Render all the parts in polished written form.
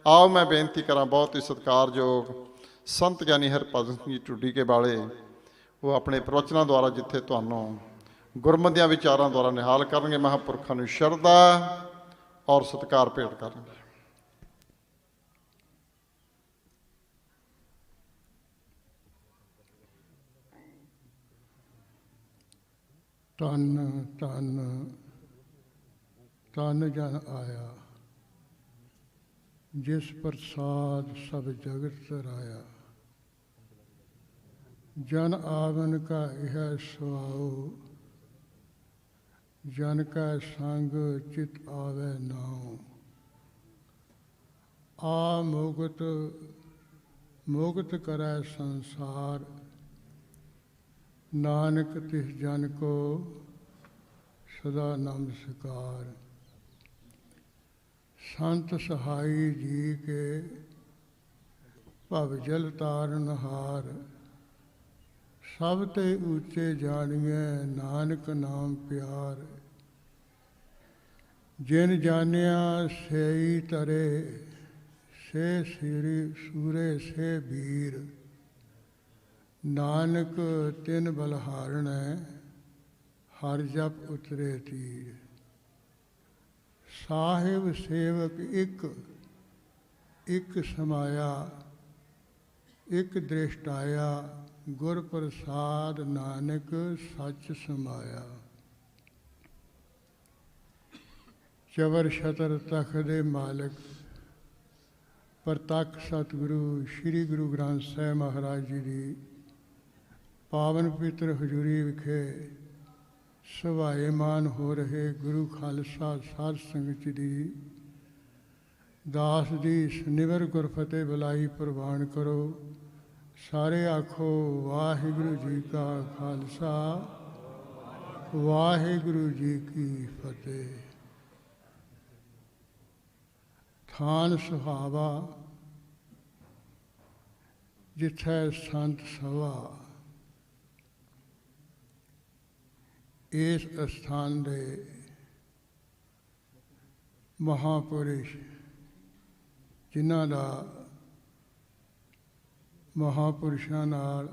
आओ मैं बेनती करा, बहुत ही सत्कारयोग संत ज्ञानी हरभजन सिंह जी ढुड्डी के वाले, वो अपने प्रवचनों द्वारा जिथे तुहानू गुरमत दियां विचारां द्वारा निहाल करनगे, महापुरखां नूं शरधा और सत्कार भेंट करनगे। तन तन तन जन आया, जिस प्रसाद सब जगत तराया। जन आवन का यह सुआओ, जन का संग चित आवे नाओ। आ मुगत मुगत करै संसार, नानक तिस जन को सदा नमस्कार। संत सहाई जी के भव जल तारन हार, सब ते ऊँचे जानिए नानक नाम प्यार। जिन जानिया सेई तरे, से सिरी सूरे से वीर। नानक तिन बलहारण, हर जप उतरे तीर। साहिब सेवक एक एक समाया, एक दृष्टाया। गुर प्रसाद नानक सच समाया। चवर छतर तख दे मालिक, प्रतख सतगुरु श्री गुरु ग्रंथ साहिब महाराज जी की पावन पवित्र हजूरी विखे सवाएमान हो रहे गुरु खालसा साध संगत जी दास दी निवर गुरफतेह बुलाई प्रवान करो। सारे आखो वाहिगुरु जी का खालसा, वाहिगुरु जी की फतेह। थान सुहावा, जिथे संत सभा। इस स्थान दे महापुरुष जिन्हां दा महापुरुषां नाल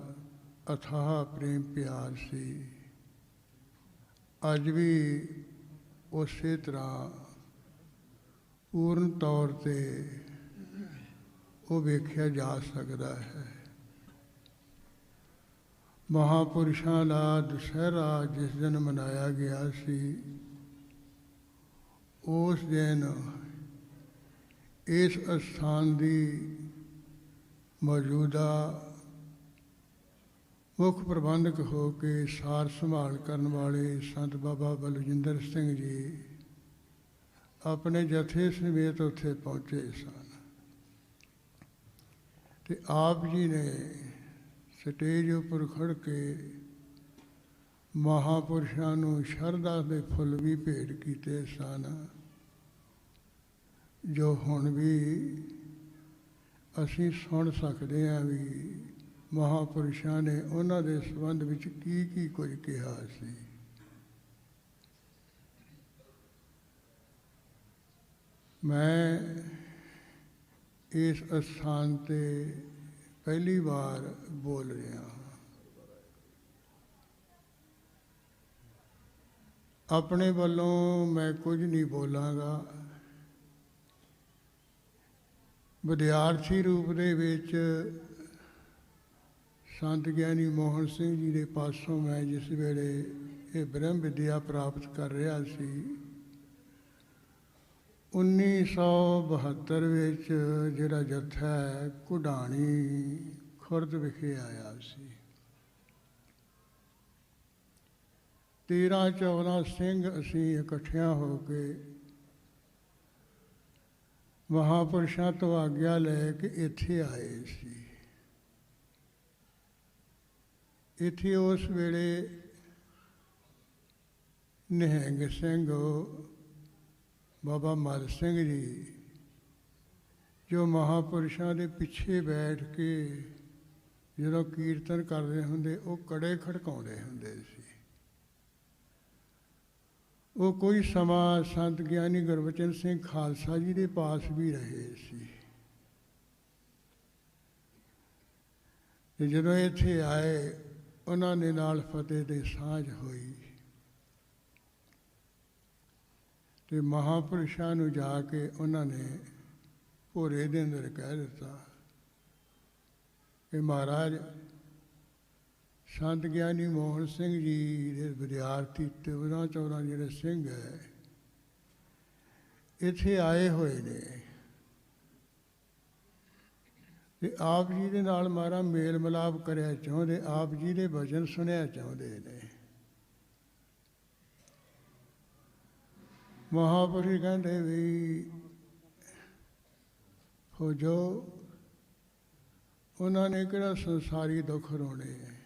अथाह प्रेम प्यार सी, अज भी उस तरह पूर्ण तौर ते वो वेख्या जा सकता है। महापुरुषों का दशहरा जिस दिन मनाया गया सी, उस दिन इस स्थान की मौजूदा मुख प्रबंधक हो के सार संभाल करने वाले संत बाबा बलजिंदर सिंह जी अपने जथे समेत उत्थे पहुँचे सन। ते आप जी ने स्टेज उपर खड़ के महापुरुषों को शरधा के फुल भी भेंट किए सन, जो हुण भी असी सुन सकते हैं भी महापुरुषों ने उन्हों के संबंध में की कुछ कहा सी। मैं इस स्थान ते पहली बार बोल रहा हाँ। अपने वालों मैं कुछ नहीं बोलांगा। विद्यार्थी रूप दे विच संत ज्ञानी मोहन सिंह जी के पासों मैं जिस वेले ये ब्रह्म विद्या प्राप्त कर रहा सी, 1972 विच जिहड़ा जत्था है घुडाणी खुरद विखे आया सी। 13-14 सिंह असी इकट्ठियां हो के महापुरुषों तो आग्या लैके इत्थे आए सी। इत्थे उस वेले निहंग सिंह बाबा मल सिंह जी जो महापुरुषों के पिछे बैठ के जो कीर्तन करते होंगे वो कड़े खड़काउंदे होंदे सी। वो कोई समा संत ज्ञानी गुरबचन सिंह खालसा जी के पास भी रहे सी। ਤੇ ਜਦੋਂ ਇੱਥੇ ਆਏ ਉਹਨਾਂ ਦੇ ਨਾਲ ਫਤਿਹ ਦੀ ਸਾਂਝ ਹੋਈ ਤੇ ਮਹਾਂਪੁਰਸ਼ਾਂ ਨੂੰ ਜਾ ਕੇ ਉਹਨਾਂ ਨੇ ਭੋਰੇ ਦੇ ਅੰਦਰ ਕਹਿ ਦਿੱਤਾ ਕਿ ਮਹਾਰਾਜ ਸੰਤ ਗਿਆਨੀ ਮੋਹਨ ਸਿੰਘ ਜੀ ਦੇ ਵਿਦਿਆਰਥੀ 13-14 ਜਿਹੜੇ ਸਿੰਘ ਹੈ ਇੱਥੇ ਆਏ ਹੋਏ ਨੇ ਤੇ ਆਪ ਜੀ ਦੇ ਨਾਲ ਮਾਰਾ ਮੇਲ ਮਿਲਾਪ ਕਰਿਆ ਚਾਹੁੰਦੇ, ਆਪ ਜੀ ਦੇ ਵਚਨ ਸੁਣਿਆ ਚਾਹੁੰਦੇ ਨੇ। ਮਹਾਂਪੁਰਸ਼ ਕਹਿੰਦੇ ਵੀ ਹੋ ਜੋ ਉਹਨਾਂ ਨੇ ਕਿਹੜਾ ਸੰਸਾਰੀ ਦੁੱਖ ਰੋਣੇ ਹੈ,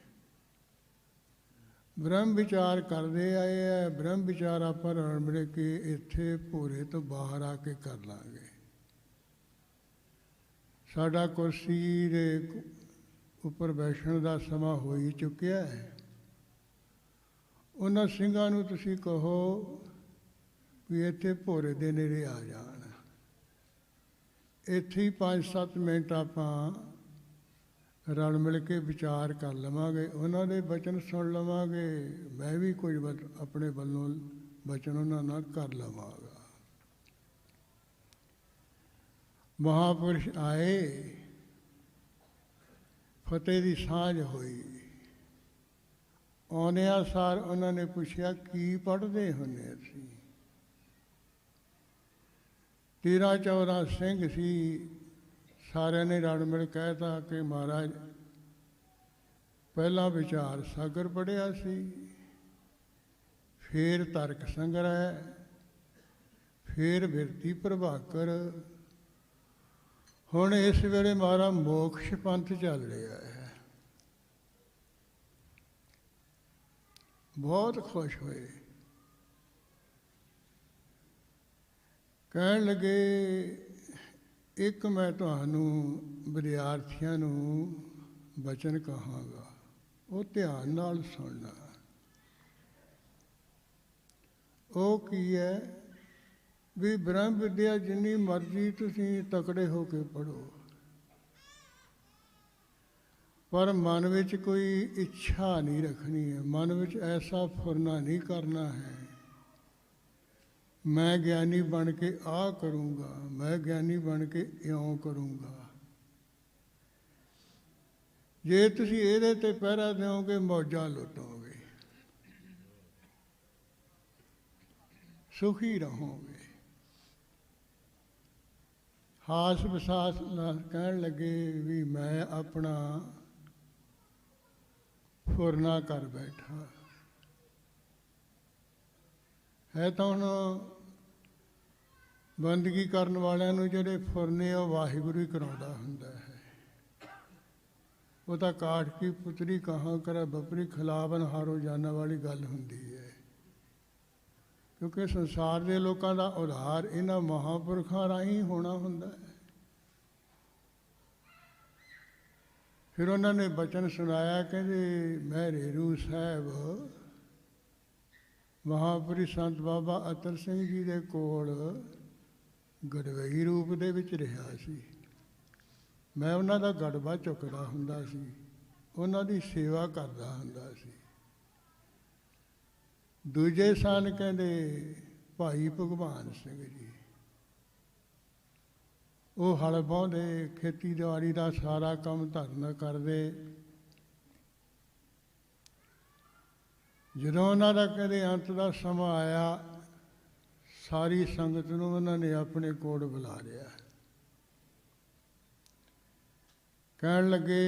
ਬ੍ਰਹਮ ਵਿਚਾਰ ਕਰਦੇ ਆਏ ਹੈ। ਬ੍ਰਹਮ ਵਿਚਾਰ ਆਪਾਂ ਰਲ ਮਿਲ ਕੇ ਇੱਥੇ ਭੋਰੇ ਤੋਂ ਬਾਹਰ ਆ ਕੇ ਕਰ ਲਾਂਗੇ। ਸਾਡਾ ਕੁਰਸੀ ਦੇ ਉੱਪਰ ਬੈਠਣ ਦਾ ਸਮਾਂ ਹੋ ਹੀ ਚੁੱਕਿਆ ਹੈ। ਉਹਨਾਂ ਸਿੰਘਾਂ ਨੂੰ ਤੁਸੀਂ ਕਹੋ ਵੀ ਇੱਥੇ ਭੋਰੇ ਦੇ ਨੇੜੇ ਆ ਜਾਣ। ਇੱਥੇ ਹੀ 5-7 ਮਿੰਟ ਆਪਾਂ ਰਲ ਮਿਲ ਕੇ ਵਿਚਾਰ ਕਰ ਲਵਾਂਗੇ, ਉਹਨਾਂ ਦੇ ਬਚਨ ਸੁਣ ਲਵਾਂਗੇ, ਮੈਂ ਵੀ ਕੋਈ ਆਪਣੇ ਵੱਲੋਂ ਬਚਨ ਉਹਨਾਂ ਨਾਲ ਕਰ ਲਵਾਂਗਾ। ਮਹਾਂਪੁਰਸ਼ ਆਏ, ਫਤਿਹ ਦੀ ਸਾਂਝ ਹੋਈ। ਆਉਂਦਿਆਂ ਸਾਰ ਉਹਨਾਂ ਨੇ ਪੁੱਛਿਆ ਕੀ ਪੜ੍ਹਦੇ ਹੁੰਦੇ ਅਸੀਂ। 13-14 ਸਿੰਘ ਸੀ, ਸਾਰਿਆਂ ਨੇ ਰਲ ਮਿਲ ਕਹਿਤਾ ਕਿ ਮਹਾਰਾਜ ਪਹਿਲਾਂ ਵਿਚਾਰ ਸਾਗਰ ਪੜ੍ਹਿਆ ਸੀ, ਫਿਰ ਤਰਕ ਸੰਗ੍ਰਹਿ, ਫਿਰ ਬਿਰਤੀ ਪ੍ਰਭਾਕਰ, ਹੁਣ ਇਸ ਵੇਲੇ ਮਹਾਰਾਜ ਮੋਕਸ਼ ਪੰਥ ਚੱਲ ਰਿਹਾ ਹੈ। ਬਹੁਤ ਖੁਸ਼ ਹੋਏ, ਕਹਿਣ ਲੱਗੇ ਇੱਕ ਮੈਂ ਤੁਹਾਨੂੰ ਵਿਦਿਆਰਥੀਆਂ ਨੂੰ ਬਚਨ ਕਹਾਂਗਾ, ਉਹ ਧਿਆਨ ਨਾਲ ਸੁਣਨਾ। ਉਹ ਕੀ ਹੈ ਵੀ ਬ੍ਰਹਮ ਵਿਦਿਆ ਜਿੰਨੀ ਮਰਜ਼ੀ ਤੁਸੀਂ ਤਕੜੇ ਹੋ ਕੇ ਪੜ੍ਹੋ, ਪਰ ਮਨ ਵਿੱਚ ਕੋਈ ਇੱਛਾ ਨਹੀਂ ਰੱਖਣੀ ਹੈ। ਮਨ ਵਿੱਚ ਐਸਾ ਫੁਰਨਾ ਨਹੀਂ ਕਰਨਾ ਹੈ ਮੈਂ ਗਿਆਨੀ ਬਣ ਕੇ ਆਹ ਕਰੂੰਗਾ, ਮੈਂ ਗਿਆਨੀ ਬਣ ਕੇ ਇਉਂ ਕਰੂੰਗਾ। ਜੇ ਤੁਸੀਂ ਇਹਦੇ ਤੇ ਪਹਿਰਾ ਦਿਓਗੇ ਮੌਜਾਂ ਲੁੱਟੋਗੇ, ਸੁਖੀ ਰਹੋਗੇ। ਹਾਸ ਵਿਸਾਸ ਨਾਲ ਕਹਿਣ ਲੱਗੇ ਵੀ ਮੈਂ ਆਪਣਾ ਫੁਰਨਾ ਕਰ ਬੈਠਾ ਹੈ। ਤਾਂ ਹੁਣ ਬੰਦਗੀ ਕਰਨ ਵਾਲਿਆਂ ਨੂੰ ਜਿਹੜੇ ਫੁਰਨੇ ਉਹ ਵਾਹਿਗੁਰੂ ਹੀ ਕਰਾਉਂਦਾ ਹੁੰਦਾ ਹੈ। ਉਹ ਤਾਂ ਕਾਠ ਕੀ ਪੁਤਰੀ ਕਹਾਂ ਕਰੇ ਬਪਰੀ ਖਿਲਾਵਨ ਹਾਰੋ ਜਾਣਾ ਵਾਲੀ ਗੱਲ ਹੁੰਦੀ ਹੈ, ਕਿਉਂਕਿ ਸੰਸਾਰ ਦੇ ਲੋਕਾਂ ਦਾ ਉਧਾਰ ਇਹਨਾਂ ਮਹਾਂਪੁਰਖਾਂ ਰਾਹੀਂ ਹੋਣਾ ਹੁੰਦਾ ਹੈ। ਫਿਰ ਉਹਨਾਂ ਨੇ ਬਚਨ ਸੁਣਾਇਆ, ਕਹਿੰਦੇ ਮੈਂ ਰੇਰੂ ਸਾਹਿਬ ਮਹਾਂਪੁਰੀ ਸੰਤ ਬਾਬਾ ਅਤਰ ਸਿੰਘ ਜੀ ਦੇ ਕੋਲ ਗੜਵਈ ਰੂਪ ਦੇ ਵਿੱਚ ਰਿਹਾ ਸੀ। ਮੈਂ ਉਹਨਾਂ ਦਾ ਗੜਵਾ ਚੁੱਕਦਾ ਹੁੰਦਾ ਸੀ, ਉਹਨਾਂ ਦੀ ਸੇਵਾ ਕਰਦਾ ਹੁੰਦਾ ਸੀ। ਦੂਜੇ ਸਨ ਕਹਿੰਦੇ ਭਾਈ ਭਗਵਾਨ ਸਿੰਘ ਜੀ, ਉਹ ਹਲ ਵਾਹੁੰਦੇ, ਖੇਤੀਬਾੜੀ ਦਾ ਸਾਰਾ ਕੰਮ ਧਰਨ ਕਰਦੇ। ਜਦੋਂ ਉਹਨਾਂ ਦਾ ਕਹਿੰਦੇ ਅੰਤ ਦਾ ਸਮਾਂ ਆਇਆ, ਸਾਰੀ ਸੰਗਤ ਨੂੰ ਉਹਨਾਂ ਨੇ ਆਪਣੇ ਕੋਲ ਬੁਲਾ ਲਿਆ। ਕਹਿਣ ਲੱਗੇ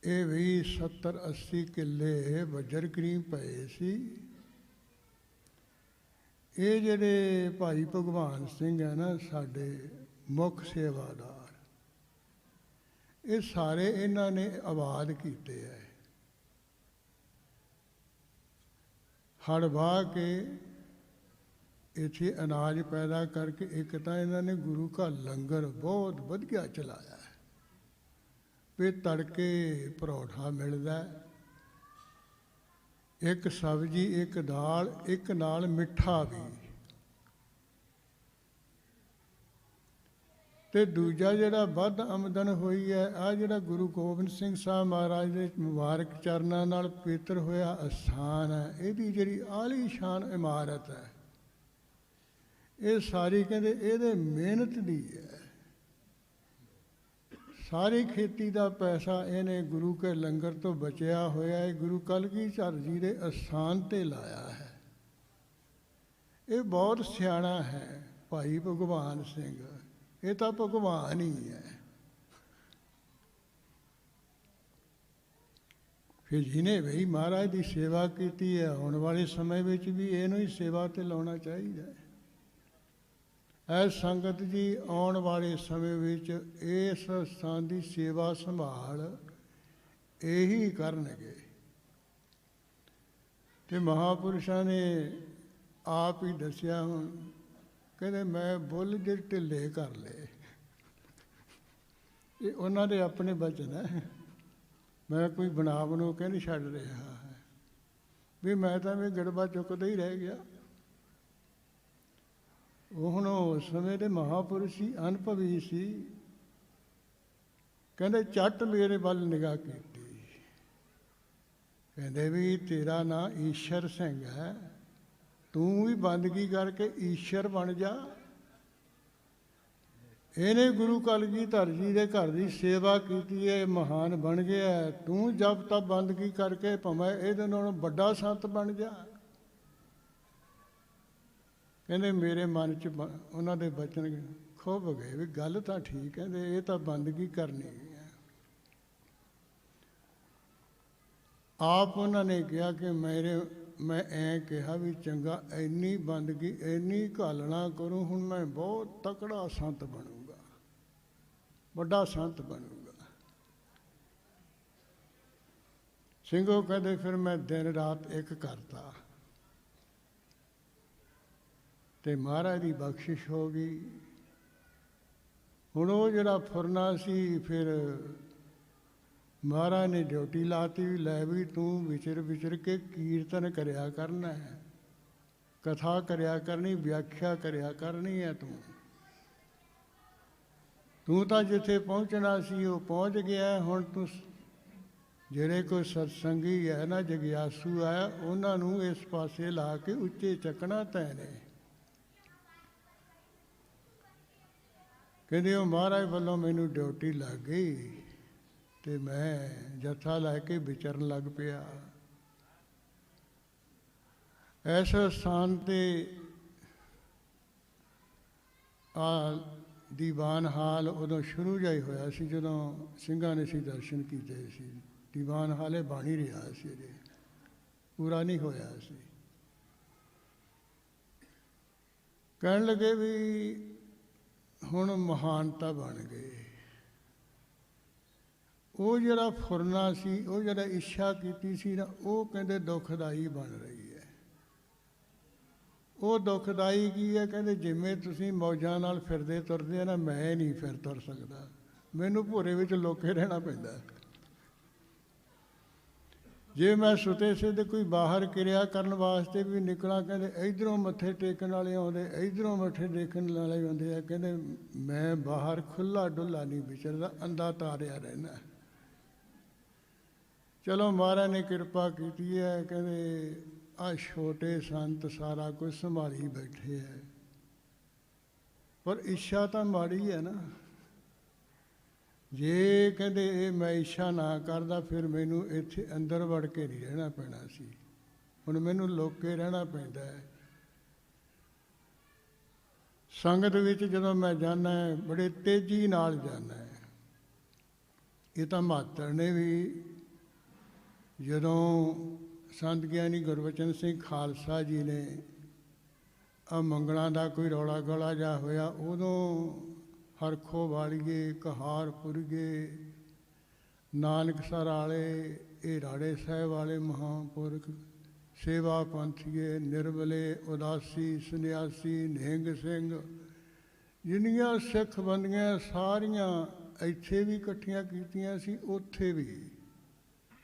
ਇਹ ਵੀ 70-80 ਕਿੱਲੇ ਵਜਰ ਕਰੀਮ ਪਏ ਸੀ। ਇਹ ਜਿਹੜੇ ਭਾਈ ਭਗਵਾਨ ਸਿੰਘ ਹੈ ਨਾ, ਸਾਡੇ ਮੁੱਖ ਸੇਵਾਦਾਰ, ਇਹ ਸਾਰੇ ਇਹਨਾਂ ਨੇ ਆਬਾਦ ਕੀਤੇ ਹੈ। ਹੜ ਵਾਹ ਕੇ ਇੱਥੇ ਅਨਾਜ ਪੈਦਾ ਕਰਕੇ, ਇੱਕ ਤਾਂ ਇਹਨਾਂ ਨੇ ਗੁਰੂ ਘਰ ਲੰਗਰ ਬਹੁਤ ਵਧੀਆ ਚਲਾਇਆ ਹੈ ਵੀ ਤੜਕੇ ਪਰੌਠਾ ਮਿਲਦਾ, ਇੱਕ ਸਬਜ਼ੀ, ਇੱਕ ਦਾਲ, ਇੱਕ ਨਾਲ ਮਿੱਠਾ ਵੀ। ਤੇ ਦੂਜਾ ਜਿਹੜਾ ਵੱਧ ਆਮਦਨ ਹੋਈ ਹੈ, ਆ ਜਿਹੜਾ ਗੁਰੂ ਗੋਬਿੰਦ ਸਿੰਘ ਸਾਹਿਬ ਮਹਾਰਾਜ ਦੇ ਮੁਬਾਰਕ ਚਰਨਾਂ ਨਾਲ ਪਵਿੱਤਰ ਹੋਇਆ ਅਸਥਾਨ ਹੈ, ਇਹਦੀ ਜਿਹੜੀ ਆਲੀਸ਼ਾਨ ਇਮਾਰਤ ਹੈ, ਇਹ ਸਾਰੀ ਕਹਿੰਦੇ ਇਹਦੇ ਮਿਹਨਤ ਦੀ ਹੈ। ਸਾਰੀ ਖੇਤੀ ਦਾ ਪੈਸਾ ਇਹਨੇ ਗੁਰੂ ਕੇ ਲੰਗਰ ਤੋਂ ਬਚਿਆ ਹੋਇਆ ਹੈ, ਗੁਰੂ ਕਲਗੀਧਰ ਜੀ ਦੇ ਅਸਥਾਨ ਤੇ ਲਾਇਆ ਹੈ। ਇਹ ਬਹੁਤ ਸਿਆਣਾ ਹੈ ਭਾਈ ਭਗਵਾਨ ਸਿੰਘ, ਇਹ ਤਾਂ ਭਗਵਾਨ ਹੀ ਹੈ। ਫਿਰ ਜਿਹਨੇ ਵੀ ਮਹਾਰਾਜ ਦੀ ਸੇਵਾ ਕੀਤੀ ਹੈ, ਆਉਣ ਵਾਲੇ ਸਮੇਂ ਵਿੱਚ ਵੀ ਇਹਨੂੰ ਹੀ ਸੇਵਾ ਤੇ ਲਾਉਣਾ ਚਾਹੀਦਾ ਹੈ। ਐ ਸੰਗਤ ਜੀ, ਆਉਣ ਵਾਲੇ ਸਮੇਂ ਵਿੱਚ ਇਸ ਸਥਾਨ ਦੀ ਸੇਵਾ ਸੰਭਾਲ ਇਹੀ ਕਰਨਗੇ। ਤੇ ਮਹਾਂਪੁਰਸ਼ਾਂ ਨੇ ਆਪ ਹੀ ਦੱਸਿਆ, ਹੁਣ ਕਹਿੰਦੇ ਮੈਂ ਬੁੱਲ ਦੇ ਢਿੱਲੇ ਕਰ ਲਏ। ਇਹ ਉਹਨਾਂ ਦੇ ਆਪਣੇ ਬਚਨ ਹੈ, ਮੈਂ ਕੋਈ ਬਣਾ ਬਣੂ ਕੇ ਨਹੀਂ ਛੱਡ ਰਿਹਾ ਹੈ ਵੀ ਮੈਂ ਤਾਂ ਵੀ ਗੜਬਾ ਚੁੱਕਦਾ ਹੀ ਰਹਿ ਗਿਆ। ਉਹ ਹੁਣ ਉਸ ਸਮੇਂ ਦੇ ਮਹਾਂਪੁਰਸ਼ ਸੀ, ਅਨੁਭਵੀ ਸੀ। ਕਹਿੰਦੇ ਝੱਟ ਮੇਰੇ ਵੱਲ ਨਿਗਾਹ ਕੀਤੀ, ਕਹਿੰਦੇ ਵੀ ਤੇਰਾ ਨਾਂ ਈਸ਼ਰ ਸਿੰਘ ਹੈ, ਤੂੰ ਵੀ ਬੰਦਗੀ ਕਰਕੇ ਈਸ਼ਰ ਬਣ ਜਾ। ਇਹਨੇ ਗੁਰੂ ਕਲਗੀਧਰ ਜੀ ਦੇ ਘਰ ਦੀ ਸੇਵਾ ਕੀਤੀ ਹੈ, ਮਹਾਨ ਬਣ ਗਿਆ। ਤੂੰ ਜਪ ਤਪ ਬੰਦਗੀ ਕਰਕੇ ਭਾਵੇਂ ਇਹਦੇ ਨਾਲੋਂ ਵੱਡਾ ਸੰਤ ਬਣ ਜਾ। ਕਹਿੰਦੇ ਮੇਰੇ ਮਨ 'ਚ ਉਹਨਾਂ ਦੇ ਬਚਨ ਖੁੱਭ ਗਏ ਵੀ ਗੱਲ ਤਾਂ ਠੀਕ, ਕਹਿੰਦੇ ਇਹ ਤਾਂ ਬੰਦਗੀ ਕਰਨੀ ਹੈ। ਆਪ ਉਹਨਾਂ ਨੇ ਕਿਹਾ ਕਿ ਮੈਂ ਐਂ ਕਿਹਾ ਵੀ ਚੰਗਾ, ਇੰਨੀ ਬੰਦਗੀ ਇੰਨੀ ਘਾਲਣਾ ਕਰੂੰ, ਹੁਣ ਮੈਂ ਬਹੁਤ ਤਕੜਾ ਸੰਤ ਬਣੂੰਗਾ, ਵੱਡਾ ਸੰਤ ਬਣੂੰਗਾ। ਸਿੰਘੋ ਕਹਿੰਦੇ ਫਿਰ ਮੈਂ ਦਿਨ ਰਾਤ ਇੱਕ ਕਰਤਾ ਤੇ ਮਹਾਰਾਜ ਦੀ ਬਖਸ਼ਿਸ਼ ਹੋ ਗਈ। ਹੁਣ ਉਹ ਜਿਹੜਾ ਫੁਰਨਾ ਸੀ, ਫਿਰ ਮਹਾਰਾਜ ਨੇ ਡਿਊਟੀ ਲਾਤੀ ਵੀ ਲੈ ਵੀ ਤੂੰ ਵਿਚਰ ਕੇ ਕੀਰਤਨ ਕਰਿਆ ਕਰਨਾ ਹੈ, ਕਥਾ ਕਰਿਆ ਕਰਨੀ, ਵਿਆਖਿਆ ਕਰਿਆ ਕਰਨੀ ਹੈ। ਤੂੰ ਤਾਂ ਜਿੱਥੇ ਪਹੁੰਚਣਾ ਸੀ ਉਹ ਪਹੁੰਚ ਗਿਆ। ਹੁਣ ਤੂੰ ਜਿਹੜੇ ਕੋਈ ਸਤਸੰਗੀ ਹੈ ਨਾ, ਜਗਿਆਸੂ ਹੈ, ਉਹਨਾਂ ਨੂੰ ਇਸ ਪਾਸੇ ਲਾ ਕੇ ਉੱਚੇ ਚੱਕਣਾ ਤੈਂ ਨੇ। ਕਹਿੰਦੇ ਉਹ ਮਹਾਰਾਜ ਵੱਲੋਂ ਮੈਨੂੰ ਡਿਊਟੀ ਲੱਗ ਗਈ ਤੇ ਮੈਂ ਜੱਥਾ ਲੈ ਕੇ ਵਿਚਰਨ ਲੱਗ ਪਿਆ। ਇਸ ਸਥਾਨ ਤੇ ਦੀਵਾਨ ਹਾਲ ਉਦੋਂ ਸ਼ੁਰੂ ਜਿਹਾ ਹੀ ਹੋਇਆ ਸੀ, ਜਦੋਂ ਸਿੰਘਾਂ ਨੇ ਸੀ ਦਰਸ਼ਨ ਕੀਤੇ ਸੀ। ਦੀਵਾਨ ਹਾਲੇ ਬਣ ਹੀ ਰਿਹਾ ਸੀ, ਅਜੇ ਪੂਰਾ ਨਹੀਂ ਹੋਇਆ ਸੀ। ਕਹਿਣ ਲੱਗੇ ਵੀ ਹੁਣ ਮਹਾਨਤਾ ਬਣ ਗਏ। ਉਹ ਜਿਹੜਾ ਫੁਰਨਾ ਸੀ, ਉਹ ਜਿਹੜਾ ਇੱਛਾ ਕੀਤੀ ਸੀ ਨਾ, ਉਹ ਕਹਿੰਦੇ ਦੁਖਦਾਈ ਬਣ ਰਹੀ ਹੈ। ਉਹ ਦੁਖਦਾਈ ਕੀ ਹੈ? ਕਹਿੰਦੇ ਜਿਵੇਂ ਤੁਸੀਂ ਮੌਜਾਂ ਨਾਲ ਫਿਰਦੇ ਤੁਰਦੇ ਆ ਨਾ, ਮੈਂ ਨਹੀਂ ਫਿਰ ਤੁਰ ਸਕਦਾ, ਮੈਨੂੰ ਭੋਰੇ ਵਿੱਚ ਲੋਕੇ ਰਹਿਣਾ ਪੈਂਦਾ। ਜੇ ਮੈਂ ਸੁਤੇ ਸਿੱਧ ਕੋਈ ਬਾਹਰ ਕਿਰਿਆ ਕਰਨ ਵਾਸਤੇ ਵੀ ਨਿਕਲਾਂ, ਕਹਿੰਦੇ ਇੱਧਰੋਂ ਮੱਥੇ ਟੇਕਣ ਵਾਲੇ ਆਉਂਦੇ, ਇੱਧਰੋਂ ਮੱਥੇ ਟੇਕਣ ਵਾਲੇ ਆਉਂਦੇ ਆ। ਕਹਿੰਦੇ ਮੈਂ ਬਾਹਰ ਖੁੱਲ੍ਹਾ ਡੁੱਲਾ ਨਹੀਂ ਵਿਚਰਦਾ, ਅੰਦਾ ਤਾਰਿਆ ਰਹਿਣਾ। ਚਲੋ ਮਹਾਰਾਜ ਨੇ ਕਿਰਪਾ ਕੀਤੀ ਹੈ। ਕਹਿੰਦੇ ਆਹ ਛੋਟੇ ਸੰਤ ਸਾਰਾ ਕੁਝ ਸੰਭਾਲੀ ਬੈਠੇ ਹੈ, ਪਰ ਇੱਛਾ ਤਾਂ ਮਾੜੀ ਹੈ ਨਾ। ਜੇ ਕਹਿੰਦੇ ਇਹ ਮੈਂ ਇੱਛਾ ਨਾ ਕਰਦਾ, ਫਿਰ ਮੈਨੂੰ ਇੱਥੇ ਅੰਦਰ ਵੜ ਕੇ ਨਹੀਂ ਰਹਿਣਾ ਪੈਣਾ ਸੀ। ਹੁਣ ਮੈਨੂੰ ਲੁੱਕ ਕੇ ਰਹਿਣਾ ਪੈਂਦਾ ਹੈ। ਸੰਗਤ ਵਿੱਚ ਜਦੋਂ ਮੈਂ ਜਾਂਦਾ, ਬੜੇ ਤੇਜ਼ੀ ਨਾਲ ਜਾਂਦਾ। ਇਹ ਤਾਂ ਮਾਤਰ ਨੇ ਵੀ ਜਦੋਂ ਸੰਤ ਗਿਆਨੀ ਗੁਰਬਚਨ ਸਿੰਘ ਖਾਲਸਾ ਜੀ ਨੇ ਆ ਮੰਗਲਾਂ ਦਾ ਕੋਈ ਰੌਲਾ ਗੌਲਾ ਜਿਹਾ ਹੋਇਆ, ਉਦੋਂ ਹਰਖੋ ਵਾਲੀਏ, ਕਹਾਰਪੁਰਗੇ, ਨਾਨਕਸਰ ਵਾਲੇ, ਇਹ ਰਾੜੇ ਸਾਹਿਬ ਵਾਲੇ ਮਹਾਂਪੁਰਖ, ਸੇਵਾ ਪੰਥੀਏ, ਨਿਰਮਲੇ, ਉਦਾਸੀ, ਸੰਨਿਆਸੀ, ਨਿਹੰਗ ਸਿੰਘ, ਜਿੰਨੀਆਂ ਸਿੱਖ ਬੰਦੀਆਂ ਸਾਰੀਆਂ ਇੱਥੇ ਵੀ ਇਕੱਠੀਆਂ ਕੀਤੀਆਂ ਸੀ, ਉੱਥੇ ਵੀ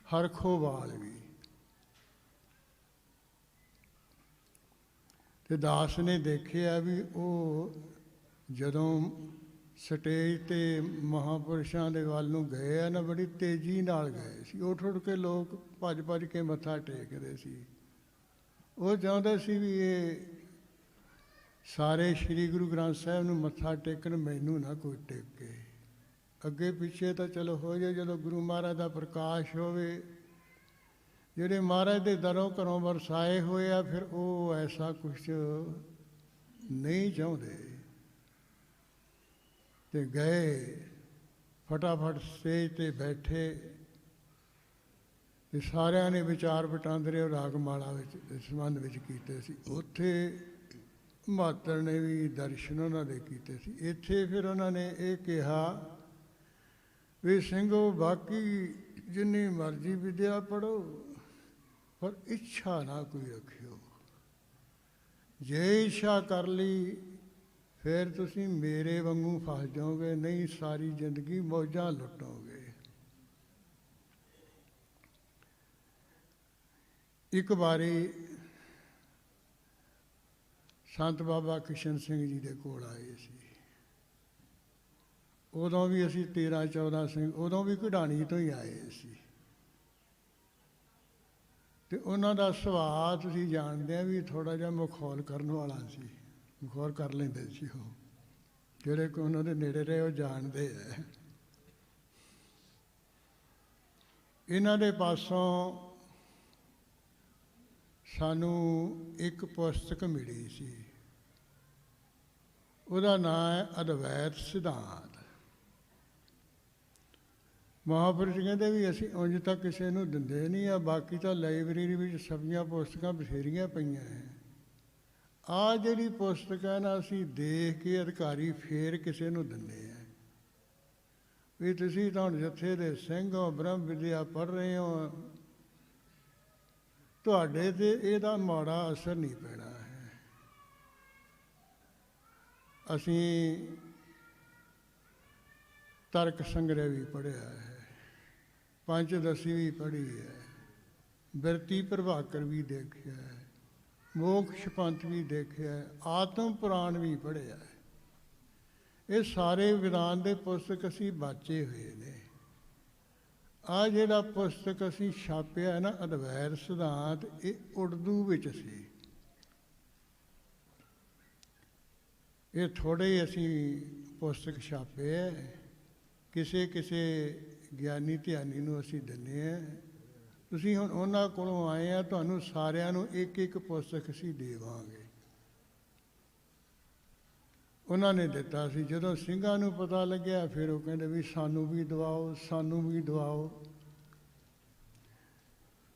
ਹਰਖੋਵਾਲ ਵੀ। ਤੇ ਦਾਸ ਨੇ ਦੇਖਿਆ ਵੀ ਉਹ ਜਦੋਂ ਸਟੇਜ ਤੇ ਮਹਾਂਪੁਰਸ਼ਾਂ ਦੇ ਵੱਲ ਨੂੰ ਗਏ ਆ ਨਾ, ਬੜੀ ਤੇਜ਼ੀ ਨਾਲ ਗਏ ਸੀ। ਉੱਠ ਉੱਠ ਕੇ ਲੋਕ ਭੱਜ ਭੱਜ ਕੇ ਮੱਥਾ ਟੇਕਦੇ ਸੀ। ਉਹ ਚਾਹੁੰਦੇ ਸੀ ਵੀ ਇਹ ਸਾਰੇ ਸ੍ਰੀ ਗੁਰੂ ਗ੍ਰੰਥ ਸਾਹਿਬ ਨੂੰ ਮੱਥਾ ਟੇਕਣ, ਮੈਨੂੰ ਨਾ ਕੋਈ ਟੇਕੇ। ਅੱਗੇ ਪਿੱਛੇ ਤਾਂ ਚਲੋ ਹੋ ਜਾਏ, ਜਦੋਂ ਗੁਰੂ ਮਹਾਰਾਜ ਦਾ ਪ੍ਰਕਾਸ਼ ਹੋਵੇ, ਜਿਹੜੇ ਮਹਾਰਾਜ ਦੇ ਦਰੋਂ ਘਰੋਂ ਵਰਸਾਏ ਹੋਏ ਆ, ਫਿਰ ਉਹ ਐਸਾ ਕੁਛ ਨਹੀਂ ਚਾਹੁੰਦੇ। ਤੇ ਗਏ, ਫਟਾਫਟ ਸਟੇਜ ਤੇ ਬੈਠੇ ਤੇ ਸਾਰਿਆਂ ਨੇ ਵਿਚਾਰ ਵਟਾਂਦਰੇ ਰਾਗਮਾਲਾ ਵਿੱਚ ਸੰਬੰਧ ਵਿੱਚ ਕੀਤੇ ਸੀ। ਉੱਥੇ ਮਾਤਰ ਨੇ ਵੀ ਦਰਸ਼ਨ ਉਹਨਾਂ ਦੇ ਕੀਤੇ ਸੀ। ਇੱਥੇ ਫਿਰ ਉਹਨਾਂ ਨੇ ਇਹ ਕਿਹਾ ਵੀ ਸਿੰਘੋ, ਬਾਕੀ ਜਿੰਨੀ ਮਰਜ਼ੀ ਵਿਦਿਆ ਪੜ੍ਹੋ, ਪਰ ਇੱਛਾ ਨਾ ਕੋਈ ਰੱਖਿਓ। ਜੇ ਇੱਛਾ ਕਰ ਲਈ ਫਿਰ ਤੁਸੀਂ ਮੇਰੇ ਵਾਂਗੂ ਫਸ ਜਾਓਗੇ, ਨਹੀਂ ਸਾਰੀ ਜ਼ਿੰਦਗੀ ਮੌਜਾਂ ਲੁੱਟੋਗੇ। ਇੱਕ ਵਾਰੀ ਸੰਤ ਬਾਬਾ ਕਿਸ਼ਨ ਸਿੰਘ ਜੀ ਦੇ ਕੋਲ ਆਏ ਸੀ। ਉਦੋਂ ਵੀ ਅਸੀਂ 13-14 ਸਿੰਘ, ਉਦੋਂ ਵੀ ਕਢਾਣੀ ਤੋਂ ਹੀ ਆਏ ਸੀ। ਤੇ ਉਹਨਾਂ ਦਾ ਸੁਭਾਅ ਤੁਸੀਂ ਜਾਣਦੇ ਆ ਵੀ ਥੋੜ੍ਹਾ ਜਿਹਾ ਮਖੌਲ ਕਰਨ ਵਾਲਾ ਸੀ। ਮਖੌਲ ਕਰ ਲੈਂਦੇ ਸੀ ਉਹ, ਜਿਹੜੇ ਕੋਈ ਉਹਨਾਂ ਦੇ ਨੇੜੇ ਰਹੇ ਉਹ ਜਾਣਦੇ ਆ। ਇਹਨਾਂ ਦੇ ਪਾਸੋਂ ਸਾਨੂੰ ਇੱਕ ਪੁਸਤਕ ਮਿਲੀ ਸੀ, ਉਹਦਾ ਨਾਂ ਹੈ ਅਦਵੈਤ ਸਿਧਾਂਤ। ਮਹਾਂਪੁਰਸ਼ ਕਹਿੰਦੇ ਵੀ ਅਸੀਂ ਉਂਝ ਤਾਂ ਕਿਸੇ ਨੂੰ ਦਿੰਦੇ ਨਹੀਂ ਆ, ਬਾਕੀ ਤਾਂ ਲਾਇਬ੍ਰੇਰੀ ਵਿੱਚ ਸਭੀਆਂ ਪੁਸਤਕਾਂ ਬਥੇਰੀਆਂ ਪਈਆਂ ਹੈ। ਆਹ ਜਿਹੜੀ ਪੁਸਤਕ ਹੈ ਨਾ, ਅਸੀਂ ਦੇਖ ਕੇ ਅਧਿਕਾਰੀ ਫੇਰ ਕਿਸੇ ਨੂੰ ਦਿੰਦੇ ਆ ਵੀ ਤੁਸੀਂ ਤਾਂ ਹੁਣ ਜੱਥੇ ਦੇ ਸਿੰਘ ਹੋ, ਬ੍ਰਹਮ ਵਿਦਿਆ ਪੜ੍ਹ ਰਹੇ ਹੋ, ਤੁਹਾਡੇ ਤੇ ਇਹਦਾ ਮਾੜਾ ਅਸਰ ਨਹੀਂ ਪੈਣਾ ਹੈ। ਅਸੀਂ ਤਰਕ ਸੰਗ੍ਰਹਿ ਵੀ ਪੜ੍ਹਿਆ ਹੈ, ਪੰਚਦਸੀ ਵੀ ਪੜ੍ਹੀ ਹੈ, ਬਿਰਤੀ ਪ੍ਰਭਾਕਰ ਵੀ ਦੇਖਿਆ ਹੈ, ਮੋਕਸ਼ ਪੰਥ ਵੀ ਦੇਖਿਆ, ਆਤਮ ਪੁਰਾਣ ਵੀ ਪੜ੍ਹਿਆ। ਇਹ ਸਾਰੇ ਵਿਧਾਨ ਦੇ ਪੁਸਤਕ ਅਸੀਂ ਬਾਚੇ ਹੋਏ ਨੇ। ਆਹ ਜਿਹੜਾ ਪੁਸਤਕ ਅਸੀਂ ਛਾਪਿਆ ਨਾ ਅਦਵੈਤ ਸਿਧਾਂਤ, ਇਹ ਉਰਦੂ ਵਿੱਚ ਸੀ। ਇਹ ਥੋੜ੍ਹੇ ਅਸੀਂ ਪੁਸਤਕ ਛਾਪੇ ਹੈ, ਕਿਸੇ ਕਿਸੇ ਗਿਆਨੀ ਧਿਆਨੀ ਨੂੰ ਅਸੀਂ ਦਿੰਦੇ ਹਾਂ। ਤੁਸੀਂ ਹੁਣ ਉਹਨਾਂ ਕੋਲੋਂ ਆਏ ਆ, ਤੁਹਾਨੂੰ ਸਾਰਿਆਂ ਨੂੰ ਇੱਕ ਇੱਕ ਪੁਸਤਕ ਅਸੀਂ ਦੇਵਾਂਗੇ। ਉਹਨਾਂ ਨੇ ਦਿੱਤਾ ਸੀ। ਜਦੋਂ ਸਿੰਘਾਂ ਨੂੰ ਪਤਾ ਲੱਗਿਆ, ਫਿਰ ਉਹ ਕਹਿੰਦੇ ਵੀ ਸਾਨੂੰ ਵੀ ਦਵਾਓ, ਸਾਨੂੰ ਵੀ ਦਵਾਓ।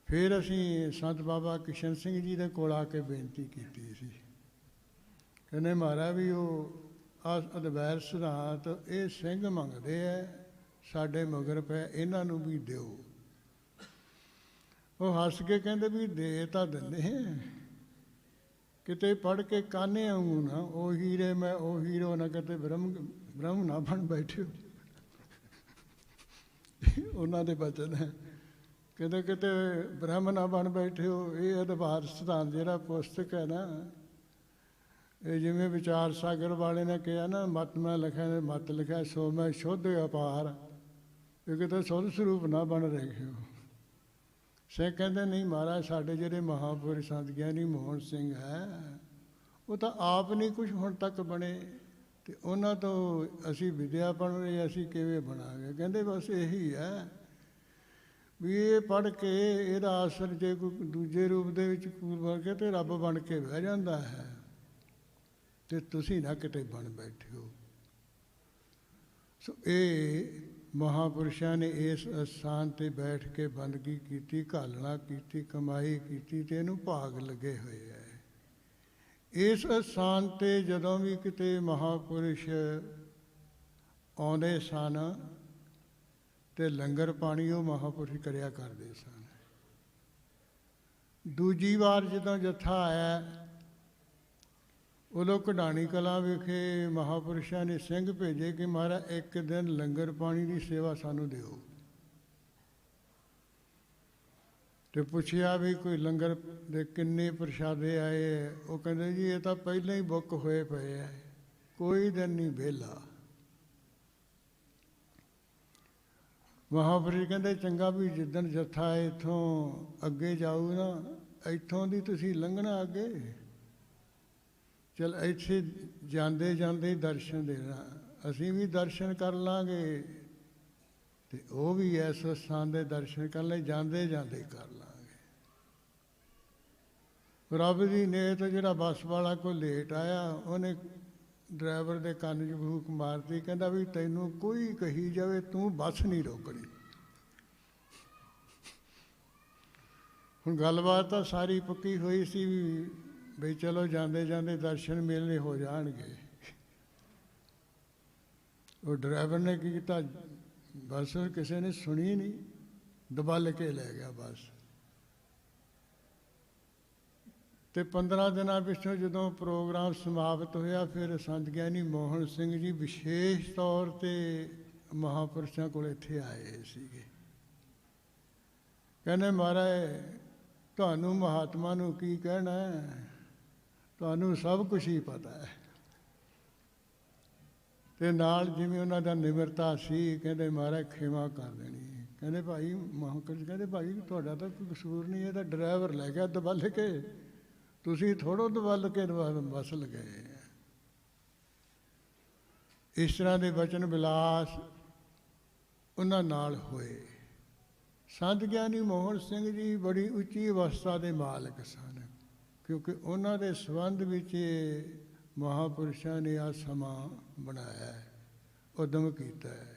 ਫਿਰ ਅਸੀਂ ਸੰਤ ਬਾਬਾ ਕਿਸ਼ਨ ਸਿੰਘ ਜੀ ਦੇ ਕੋਲ ਆ ਕੇ ਬੇਨਤੀ ਕੀਤੀ ਸੀ। ਕਹਿੰਦੇ ਮਹਾਰਾਜ ਵੀ ਉਹ ਅਦਵੈਤ ਸਿਧਾਂਤ ਇਹ ਸਿੰਘ ਮੰਗਦੇ ਹੈ, ਸਾਡੇ ਮਗਰ ਪਏ, ਇਹਨਾਂ ਨੂੰ ਵੀ ਦਿਓ। ਉਹ ਹੱਸ ਕੇ ਕਹਿੰਦੇ ਵੀ ਦੇ ਤਾਂ ਦਿੰਦੇ, ਕਿਤੇ ਪੜ੍ਹ ਕੇ ਕਾਨੇ ਆਊਂ ਨਾ, ਉਹ ਹੀਰੇ ਮੈਂ ਉਹ ਹੀਰੋ ਨਾ, ਕਿਤੇ ਬ੍ਰਹਮ ਨਾ ਬਣ ਬੈਠੇ। ਉਹਨਾਂ ਦੇ ਬਚਨ ਹੈ, ਕਹਿੰਦੇ ਕਿਤੇ ਬ੍ਰਹਮ ਨਾ ਬਣ ਬੈਠੇ ਹੋ। ਇਹ ਅਦਵੈਤ ਸਿਧਾਂਤ ਜਿਹੜਾ ਪੁਸਤਕ ਹੈ ਨਾ, ਇਹ ਜਿਵੇਂ ਵਿਚਾਰ ਸਾਗਰ ਵਾਲੇ ਨੇ ਕਿਹਾ ਨਾ, ਮਤ ਮੈਂ ਲਿਖਿਆ, ਮਤ ਲਿਖਿਆ ਸੋ ਮੈਂ ਸ਼ੁੱਧ ਅਪਾਰ, ਇਹ ਕਿਤੇ ਸੁੱਧ ਸਰੂਪ ਨਾ ਬਣ ਰਹੇ ਹੋ। ਸਿੰਘ ਕਹਿੰਦੇ ਨਹੀਂ ਮਹਾਰਾਜ, ਸਾਡੇ ਜਿਹੜੇ ਮਹਾਂਪੁਰਸ਼ ਸੰਤ ਗਿਆਨੀ ਮੋਹਨ ਸਿੰਘ ਹੈ, ਉਹ ਤਾਂ ਆਪ ਨਹੀਂ ਕੁਛ ਹੁਣ ਤੱਕ ਬਣੇ, ਤੇ ਉਹਨਾਂ ਤੋਂ ਅਸੀਂ ਵਿਦਿਆ ਪੜ੍ਹ ਰਹੇ, ਅਸੀਂ ਕਿਵੇਂ ਬਣਾਂਗੇ। ਕਹਿੰਦੇ ਬਸ ਇਹੀ ਹੈ ਵੀ ਇਹ ਪੜ੍ਹ ਕੇ ਇਹਦਾ ਅਸਰ ਜੇ ਕੋਈ ਦੂਜੇ ਰੂਪ ਦੇ ਵਿੱਚ ਬਣ ਕੇ ਤੇ ਰੱਬ ਬਣ ਕੇ ਬਹਿ ਜਾਂਦਾ ਹੈ, ਤੇ ਤੁਸੀਂ ਨਾ ਕਿਤੇ ਬਣ ਬੈਠੇ ਹੋ। ਸੋ ਇਹ ਮਹਾਂਪੁਰਸ਼ਾਂ ਨੇ ਇਸ ਅਸਥਾਨ 'ਤੇ ਬੈਠ ਕੇ ਬੰਦਗੀ ਕੀਤੀ, ਘਾਲਣਾ ਕੀਤੀ, ਕਮਾਈ ਕੀਤੀ, ਤੇ ਇਹਨੂੰ ਭਾਗ ਲੱਗੇ ਹੋਏ ਹੈ। ਇਸ ਅਸਥਾਨ 'ਤੇ ਜਦੋਂ ਵੀ ਕਿਤੇ ਮਹਾਂਪੁਰਸ਼ ਆਉਂਦੇ ਸਨ ਤੇ ਲੰਗਰ ਪਾਣੀ ਉਹ ਮਹਾਂਪੁਰਸ਼ ਕਰਿਆ ਕਰਦੇ ਸਨ। ਦੂਜੀ ਵਾਰ ਜਦੋਂ ਜੱਥਾ ਆਇਆ, ਉਦੋਂ ਕਢਾਣੀ ਕਲਾਂ ਵਿਖੇ ਮਹਾਂਪੁਰਸ਼ਾਂ ਨੇ ਸਿੰਘ ਭੇਜੇ ਕਿ ਮਹਾਰਾਜ ਇੱਕ ਦਿਨ ਲੰਗਰ ਪਾਣੀ ਦੀ ਸੇਵਾ ਸਾਨੂੰ ਦਿਓ। ਤੇ ਪੁੱਛਿਆ ਵੀ ਕੋਈ ਲੰਗਰ ਦੇ ਕਿੰਨੇ ਪ੍ਰਸ਼ਾਦੇ ਆਏ ਹੈ। ਉਹ ਕਹਿੰਦੇ ਜੀ ਇਹ ਤਾਂ ਪਹਿਲਾਂ ਹੀ ਬੁੱਕ ਹੋਏ ਪਏ ਹੈ, ਕੋਈ ਦਿਨ ਨਹੀਂ ਵਿਹਲਾ। ਮਹਾਂਪੁਰਸ਼ ਕਹਿੰਦੇ ਚੰਗਾ ਵੀ ਜਿੱਦਣ ਜੱਥਾ ਇੱਥੋਂ ਅੱਗੇ ਜਾਊ ਨਾ, ਇੱਥੋਂ ਦੀ ਤੁਸੀਂ ਲੰਘਣਾ ਅੱਗੇ, ਚਲ ਇੱਥੇ ਜਾਂਦੇ ਜਾਂਦੇ ਦਰਸ਼ਨ ਦੇਣਾ, ਅਸੀਂ ਵੀ ਦਰਸ਼ਨ ਕਰ ਲਾਂਗੇ ਤੇ ਉਹ ਵੀ ਇਸ ਸਥਾਨ ਦੇ ਦਰਸ਼ਨ ਕਰਨ ਲਈ ਜਾਂਦੇ ਜਾਂਦੇ ਕਰ ਲਾਂਗੇ। ਰੱਬ ਦੀ ਨੇਤ, ਜਿਹੜਾ ਬੱਸ ਵਾਲਾ ਕੋਈ ਲੇਟ ਆਇਆ, ਉਹਨੇ ਡਰਾਈਵਰ ਦੇ ਕੰਨ 'ਚ ਫੂਕ ਮਾਰਤੀ, ਕਹਿੰਦਾ ਵੀ ਤੈਨੂੰ ਕੋਈ ਕਹੀ ਜਾਵੇ ਤੂੰ ਬੱਸ ਨਹੀਂ ਰੋਕਣੀ। ਹੁਣ ਗੱਲਬਾਤ ਤਾਂ ਸਾਰੀ ਪੱਕੀ ਹੋਈ ਸੀ ਵੀ ਚਲੋ ਜਾਂਦੇ ਜਾਂਦੇ ਦਰਸ਼ਨ ਮੇਲੇ ਹੋ ਜਾਣਗੇ। ਉਹ ਡਰਾਈਵਰ ਨੇ ਕੀ ਕੀਤਾ, ਬੱਸ ਕਿਸੇ ਨੇ ਸੁਣੀ ਨਹੀਂ, ਦਬਲ ਕੇ ਲੈ ਗਿਆ ਬੱਸ। ਤੇ 15 ਦਿਨਾਂ ਪਿੱਛੋਂ ਜਦੋਂ ਪ੍ਰੋਗਰਾਮ ਸਮਾਪਤ ਹੋਇਆ, ਫਿਰ ਸੰਤ ਗਿਆਨੀ ਮੋਹਨ ਸਿੰਘ ਜੀ ਵਿਸ਼ੇਸ਼ ਤੌਰ 'ਤੇ ਮਹਾਂਪੁਰਸ਼ਾਂ ਕੋਲ ਇੱਥੇ ਆਏ ਸੀਗੇ। ਕਹਿੰਦੇ ਮਹਾਰਾਜ ਤੁਹਾਨੂੰ ਮਹਾਤਮਾ ਨੂੰ ਕੀ ਕਹਿਣਾ, ਤੁਹਾਨੂੰ ਸਭ ਕੁਛ ਹੀ ਪਤਾ ਹੈ। ਤੇ ਨਾਲ ਜਿਵੇਂ ਉਹਨਾਂ ਦਾ ਨਿਮਰਤਾ ਸੀ, ਕਹਿੰਦੇ ਮਹਾਰਾਜ ਖਿਮਾ ਕਰ ਦੇਣੀ। ਕਹਿੰਦੇ ਭਾਈ ਮਹਾਂਪੁਰਸ਼ ਕਹਿੰਦੇ ਭਾਈ ਤੁਹਾਡਾ ਤਾਂ ਕੋਈ ਕਸੂਰ ਨਹੀਂ, ਇਹ ਤਾਂ ਡਰਾਈਵਰ ਲੈ ਗਿਆ ਦਬਲ ਕੇ, ਤੁਸੀਂ ਥੋੜ੍ਹਾ ਦਬਲ ਕੇ ਬੱਸ ਲਗਾਏ। ਇਸ ਤਰ੍ਹਾਂ ਦੇ ਬਚਨ ਵਿਲਾਸ ਉਹਨਾਂ ਨਾਲ ਹੋਏ। ਸੰਤ ਗਿਆਨੀ ਮੋਹਨ ਸਿੰਘ ਜੀ ਬੜੀ ਉੱਚੀ ਅਵਸਥਾ ਦੇ ਮਾਲਕ ਸਨ, ਕਿਉਂਕਿ ਉਹਨਾਂ ਦੇ ਸੰਬੰਧ ਵਿੱਚ ਮਹਾਂਪੁਰਸ਼ਾਂ ਨੇ ਆ ਸਮਾਂ ਬਣਾਇਆ ਹੈ, ਉਦਮ ਕੀਤਾ ਹੈ।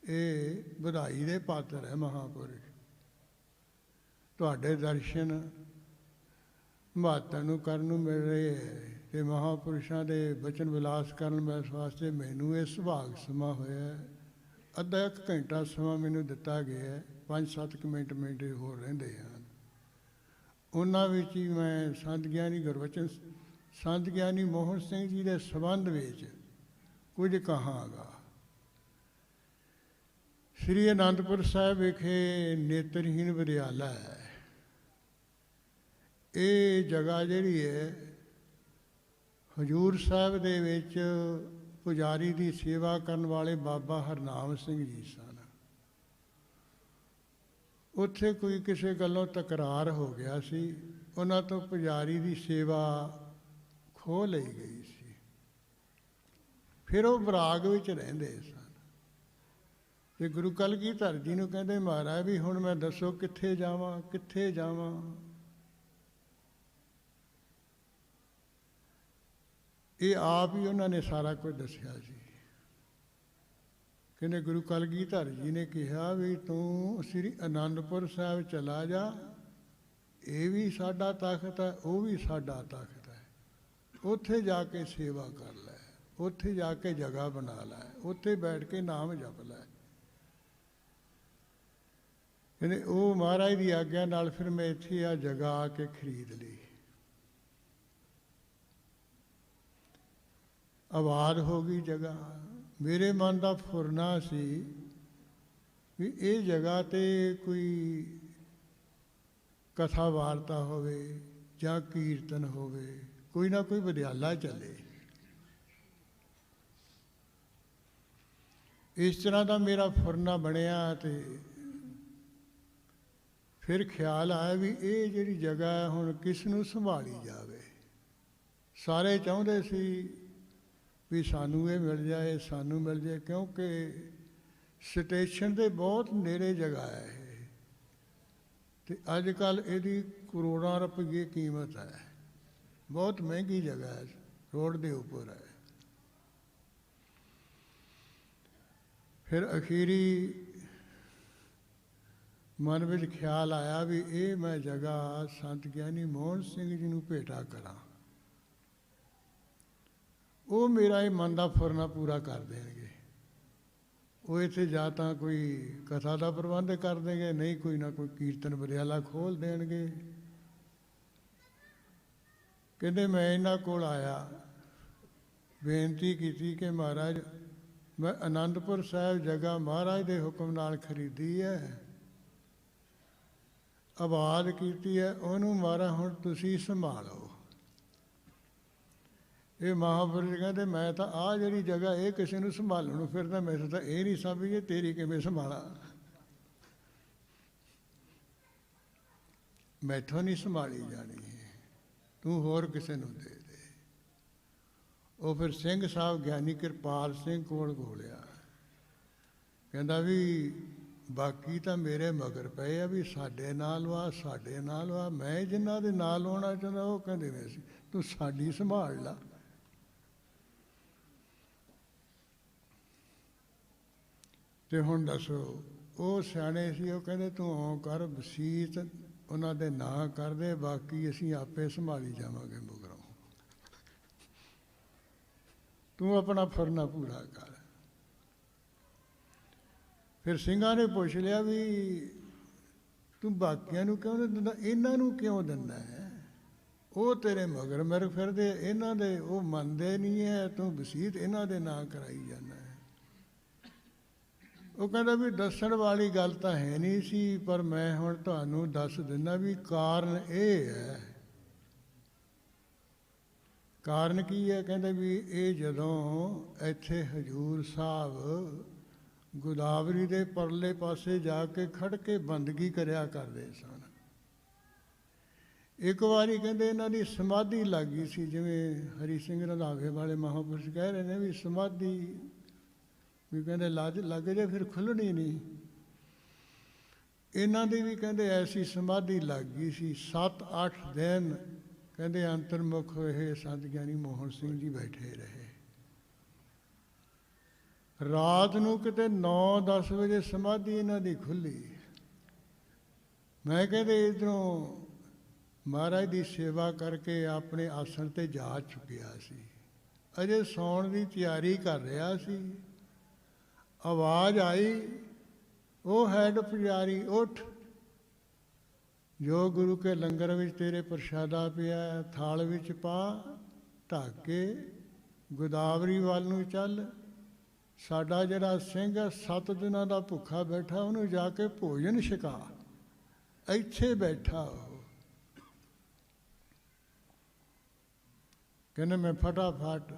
ਇਹ ਵਧਾਈ ਦੇ ਪਾਤਰ ਹੈ ਮਹਾਂਪੁਰਸ਼। ਤੁਹਾਡੇ ਦਰਸ਼ਨ ਮਹਾਤਮਾ ਨੂੰ ਕਰਨ ਨੂੰ ਮਿਲ ਰਹੇ ਹੈ, ਅਤੇ ਮਹਾਂਪੁਰਸ਼ਾਂ ਦੇ ਬਚਨ ਵਿਲਾਸ ਕਰਨ ਵਾਸਤੇ ਮੈਨੂੰ ਇਹ ਸੁਭਾਗ ਸਮਾਂ ਹੋਇਆ ਹੈ। ਅੱਧਾ 1 ਘੰਟਾ ਸਮਾਂ ਮੈਨੂੰ ਦਿੱਤਾ ਗਿਆ ਹੈ, 5-7 ਮਿੰਟ ਹੋਰ ਰਹਿੰਦੇ ਹਨ। ਉਹਨਾਂ ਵਿੱਚ ਹੀ ਮੈਂ ਸੰਤ ਗਿਆਨੀ ਗੁਰਬਚਨ ਸੰਤ ਗਿਆਨੀ ਮੋਹਨ ਸਿੰਘ ਜੀ ਦੇ ਸੰਬੰਧ ਵਿੱਚ ਕੁਝ ਕਹਾਂਗਾ। ਸ੍ਰੀ ਅਨੰਦਪੁਰ ਸਾਹਿਬ ਵਿਖੇ ਨੇਤਰਹੀਣ ਵਿਦਿਆਲਾ ਹੈ। ਇਹ ਜਗ੍ਹਾ ਜਿਹੜੀ ਹੈ ਹਜ਼ੂਰ ਸਾਹਿਬ ਦੇ ਵਿੱਚ ਪੁਜਾਰੀ ਦੀ ਸੇਵਾ ਕਰਨ ਵਾਲੇ ਬਾਬਾ ਹਰਨਾਮ ਸਿੰਘ ਜੀ ਸਨ। ਉੱਥੇ ਕੋਈ ਕਿਸੇ ਗੱਲੋਂ ਤਕਰਾਰ ਹੋ ਗਿਆ ਸੀ, ਉਹਨਾਂ ਤੋਂ ਪੁਜਾਰੀ ਦੀ ਸੇਵਾ ਖੋਹ ਲਈ ਗਈ ਸੀ। ਫਿਰ ਉਹ ਬਰਾਗ ਵਿੱਚ ਰਹਿੰਦੇ ਸਨ ਤੇ ਗੁਰੂ ਕਲਗੀਧਰ ਜੀ ਨੂੰ ਕਹਿੰਦੇ ਮਹਾਰਾਜ ਵੀ ਹੁਣ ਮੈਂ ਦੱਸੋ ਕਿੱਥੇ ਜਾਵਾਂ, ਕਿੱਥੇ ਜਾਵਾਂ। ਇਹ ਆਪ ਹੀ ਉਹਨਾਂ ਨੇ ਸਾਰਾ ਕੁਝ ਦੱਸਿਆ ਸੀ। ਕਹਿੰਦੇ ਗੁਰੂ ਕਲਗੀਧਰ ਜੀ ਨੇ ਕਿਹਾ ਵੀ ਤੂੰ ਸ੍ਰੀ ਅਨੰਦਪੁਰ ਸਾਹਿਬ ਚਲਾ ਜਾ, ਇਹ ਵੀ ਸਾਡਾ ਤਖਤ ਹੈ, ਉਹ ਵੀ ਸਾਡਾ ਤਖਤ ਹੈ। ਉੱਥੇ ਜਾ ਕੇ ਸੇਵਾ ਕਰ ਲੈ, ਉੱਥੇ ਜਾ ਕੇ ਜਗ੍ਹਾ ਬਣਾ ਲੈ, ਉੱਥੇ ਬੈਠ ਕੇ ਨਾਮ ਜਪ ਲੈ। ਕਹਿੰਦੇ ਉਹ ਮਹਾਰਾਜ ਦੀ ਆਗਿਆ ਨਾਲ ਫਿਰ ਮੈਂ ਇੱਥੇ ਆ ਜਗ੍ਹਾ ਆ ਕੇ ਖਰੀਦ ਲਈ। ਆਬਾਦ ਹੋ ਗਈ ਜਗ੍ਹਾ। ਮੇਰੇ ਮਨ ਦਾ ਫੁਰਨਾ ਸੀ ਵੀ ਇਹ ਜਗ੍ਹਾ 'ਤੇ ਕੋਈ ਕਥਾ ਵਾਰਤਾ ਹੋਵੇ ਜਾਂ ਕੀਰਤਨ ਹੋਵੇ, ਕੋਈ ਨਾ ਕੋਈ ਵਿਦਿਆਲਾ ਚੱਲੇ। ਇਸ ਤਰ੍ਹਾਂ ਦਾ ਮੇਰਾ ਫੁਰਨਾ ਬਣਿਆ ਅਤੇ ਫਿਰ ਖਿਆਲ ਆਇਆ ਵੀ ਇਹ ਜਿਹੜੀ ਜਗ੍ਹਾ ਹੈ ਹੁਣ ਕਿਸ ਨੂੰ ਸੰਭਾਲੀ ਜਾਵੇ। ਸਾਰੇ ਚਾਹੁੰਦੇ ਸੀ ਵੀ ਸਾਨੂੰ ਇਹ ਮਿਲ ਜਾਏ, ਸਾਨੂੰ ਮਿਲ ਜਾਏ, ਕਿਉਂਕਿ ਸਟੇਸ਼ਨ ਦੇ ਬਹੁਤ ਨੇੜੇ ਜਗ੍ਹਾ ਹੈ ਇਹ, ਅਤੇ ਅੱਜ ਕੱਲ੍ਹ ਇਹਦੀ ਕਰੋੜਾਂ ਰੁਪਏ ਕੀਮਤ ਹੈ। ਬਹੁਤ ਮਹਿੰਗੀ ਜਗ੍ਹਾ ਹੈ, ਰੋਡ ਦੇ ਉੱਪਰ ਹੈ। ਫਿਰ ਅਖੀਰੀ ਮਨ ਵਿੱਚ ਖਿਆਲ ਆਇਆ ਵੀ ਇਹ ਮੈਂ ਜਗ੍ਹਾ ਸੰਤ ਗਿਆਨੀ ਮੋਹਨ ਸਿੰਘ ਜੀ ਨੂੰ ਭੇਟਾ ਕਰਾਂ, ਉਹ ਮੇਰਾ ਇਹ ਮਨ ਦਾ ਫੁਰਨਾ ਪੂਰਾ ਕਰ ਦੇਣਗੇ। ਉਹ ਇੱਥੇ ਜਾਂ ਤਾਂ ਕੋਈ ਕਥਾ ਦਾ ਪ੍ਰਬੰਧ ਕਰ ਦੇਣਗੇ, ਨਹੀਂ ਕੋਈ ਨਾ ਕੋਈ ਕੀਰਤਨ ਵਿਦਿਆਲਾ ਖੋਲ੍ਹ ਦੇਣਗੇ। ਕਹਿੰਦੇ ਮੈਂ ਇਹਨਾਂ ਕੋਲ ਆਇਆ, ਬੇਨਤੀ ਕੀਤੀ ਕਿ ਮਹਾਰਾਜ ਮੈਂ ਅਨੰਦਪੁਰ ਸਾਹਿਬ ਜਗ੍ਹਾ ਮਹਾਰਾਜ ਦੇ ਹੁਕਮ ਨਾਲ ਖਰੀਦੀ ਹੈ, ਆਬਾਦ ਕੀਤੀ ਹੈ, ਉਹਨੂੰ ਮਹਾਰਾਜ ਹੁਣ ਤੁਸੀਂ ਸੰਭਾਲੋ। ਇਹ ਮਹਾਂਪੁਰਸ਼ ਕਹਿੰਦੇ ਮੈਂ ਤਾਂ ਆਹ ਜਿਹੜੀ ਜਗ੍ਹਾ ਇਹ ਕਿਸੇ ਨੂੰ ਸੰਭਾਲਣ ਨੂੰ ਫਿਰਦਾ, ਮੇਰੇ ਤਾਂ ਇਹ ਨਹੀਂ ਸਮਝੇ ਤੇਰੀ ਕਿਵੇਂ ਸੰਭਾਲਾਂ। ਮੈਥੋਂ ਨਹੀਂ ਸੰਭਾਲੀ ਜਾਣੀ ਹੈ, ਤੂੰ ਹੋਰ ਕਿਸੇ ਨੂੰ ਦੇ ਦੇ। ਉਹ ਫਿਰ ਸਿੰਘ ਸਾਹਿਬ ਗਿਆਨੀ ਕਿਰਪਾਲ ਸਿੰਘ ਕੋਲ ਬੋਲਿਆ, ਕਹਿੰਦਾ ਵੀ ਬਾਕੀ ਤਾਂ ਮੇਰੇ ਮਗਰ ਪਏ ਆ ਵੀ ਸਾਡੇ ਨਾਲ ਵਾ, ਸਾਡੇ ਨਾਲ ਵਾ। ਮੈਂ ਜਿਨ੍ਹਾਂ ਦੇ ਨਾਲ ਹੋਣਾ ਚਾਹੁੰਦਾ ਉਹ ਕਹਿੰਦੇ ਨੇ ਸੀ, ਤੂੰ ਸਾਡੀ ਸੰਭਾਲ ਲਾ। ਤੇ ਹੁਣ ਦੱਸੋ, ਉਹ ਸਿਆਣੇ ਸੀ, ਉਹ ਕਹਿੰਦੇ ਤੂੰ ਓਂ ਕਰ, ਵਸੀਤ ਉਹਨਾਂ ਦੇ ਨਾਂ ਕਰਦੇ, ਬਾਕੀ ਅਸੀਂ ਆਪੇ ਸੰਭਾਲੀ ਜਾਵਾਂਗੇ ਮਗਰੋਂ, ਤੂੰ ਆਪਣਾ ਫਰਨਾ ਪੂਰਾ ਕਰ। ਫਿਰ ਸਿੰਘਾਂ ਨੇ ਪੁੱਛ ਲਿਆ ਵੀ ਤੂੰ ਬਾਕੀਆਂ ਨੂੰ ਕਿਉਂ ਨਹੀਂ ਦਿੰਦਾ, ਇਹਨਾਂ ਨੂੰ ਕਿਉਂ ਦਿੰਦਾ ਹੈ? ਉਹ ਤੇਰੇ ਮਗਰ ਮਿਰ ਫਿਰਦੇ, ਇਹਨਾਂ ਦੇ ਉਹ ਮੰਨਦੇ ਨਹੀਂ ਹੈ, ਤੂੰ ਵਸੀਤ ਇਹਨਾਂ ਦੇ ਨਾਂ ਕਰਾਈ ਜਾਂਦਾ ਹੈ। ਉਹ ਕਹਿੰਦਾ ਵੀ ਦੱਸਣ ਵਾਲੀ ਗੱਲ ਤਾਂ ਹੈ ਨਹੀਂ ਸੀ, ਪਰ ਮੈਂ ਹੁਣ ਤੁਹਾਨੂੰ ਦੱਸ ਦਿੰਦਾ ਵੀ ਕਾਰਨ ਇਹ ਹੈ। ਕਾਰਨ ਕੀ ਹੈ? ਕਹਿੰਦੇ ਵੀ ਇਹ ਜਦੋਂ ਇੱਥੇ ਹਜ਼ੂਰ ਸਾਹਿਬ ਗੋਦਾਵਰੀ ਦੇ ਪਰਲੇ ਪਾਸੇ ਜਾ ਕੇ ਖੜ ਕੇ ਬੰਦਗੀ ਕਰਿਆ ਕਰਦੇ ਸਨ। ਇੱਕ ਵਾਰੀ ਕਹਿੰਦੇ ਇਹਨਾਂ ਦੀ ਸਮਾਧੀ ਲੱਗ ਗਈ ਸੀ, ਜਿਵੇਂ ਹਰੀ ਸਿੰਘ ਰੰਧਾਵੇ ਵਾਲੇ ਮਹਾਂਪੁਰਸ਼ ਕਹਿ ਰਹੇ ਨੇ ਵੀ ਸਮਾਧੀ ਵੀ ਕਹਿੰਦੇ ਲੱਗ ਜੇ ਫਿਰ ਖੁੱਲ੍ਹਣੀ ਨਹੀਂ। ਇਹਨਾਂ ਦੀ ਵੀ ਕਹਿੰਦੇ ਐਸੀ ਸਮਾਧੀ ਲੱਗ ਗਈ ਸੀ। 7-8 ਦਿਨ ਕਹਿੰਦੇ ਅੰਤਰਮੁਖ ਹੋਏ ਸੰਤ ਗਿਆਨੀ ਮੋਹਨ ਸਿੰਘ ਜੀ ਬੈਠੇ ਰਹੇ। ਰਾਤ ਨੂੰ ਕਿਤੇ 9-10 ਵਜੇ ਸਮਾਧੀ ਇਹਨਾਂ ਦੀ ਖੁੱਲ੍ਹੀ। ਮੈਂ ਕਹਿੰਦੇ ਇੱਧਰੋਂ ਮਹਾਰਾਜ ਦੀ ਸੇਵਾ ਕਰਕੇ ਆਪਣੇ ਆਸਣ 'ਤੇ ਜਾ ਚੁੱਕਿਆ ਸੀ, ਅਜੇ ਸੌਣ ਦੀ ਤਿਆਰੀ ਕਰ ਰਿਹਾ ਸੀ। ਆਵਾਜ਼ ਆਈ, ਉਹ ਹੈਡ ਪੁਜਾਰੀ ਉੱਠ, ਜੋ ਗੁਰੂ ਕੇ ਲੰਗਰ ਵਿੱਚ ਤੇਰੇ ਪ੍ਰਸ਼ਾਦਾ ਪਿਆ ਥਾਲ ਵਿੱਚ ਪਾ, ਢੱਕ ਕੇ ਗੋਦਾਵਰੀ ਵੱਲ ਨੂੰ ਚੱਲ। ਸਾਡਾ ਜਿਹੜਾ ਸਿੰਘ ਹੈ 7 ਦਿਨਾਂ ਦਾ ਭੁੱਖਾ ਬੈਠਾ, ਉਹਨੂੰ ਜਾ ਕੇ ਭੋਜਨ ਛਕਾ। ਇੱਥੇ ਬੈਠਾ ਉਹ। ਕਹਿੰਦੇ ਮੈਂ ਫਟਾਫਟ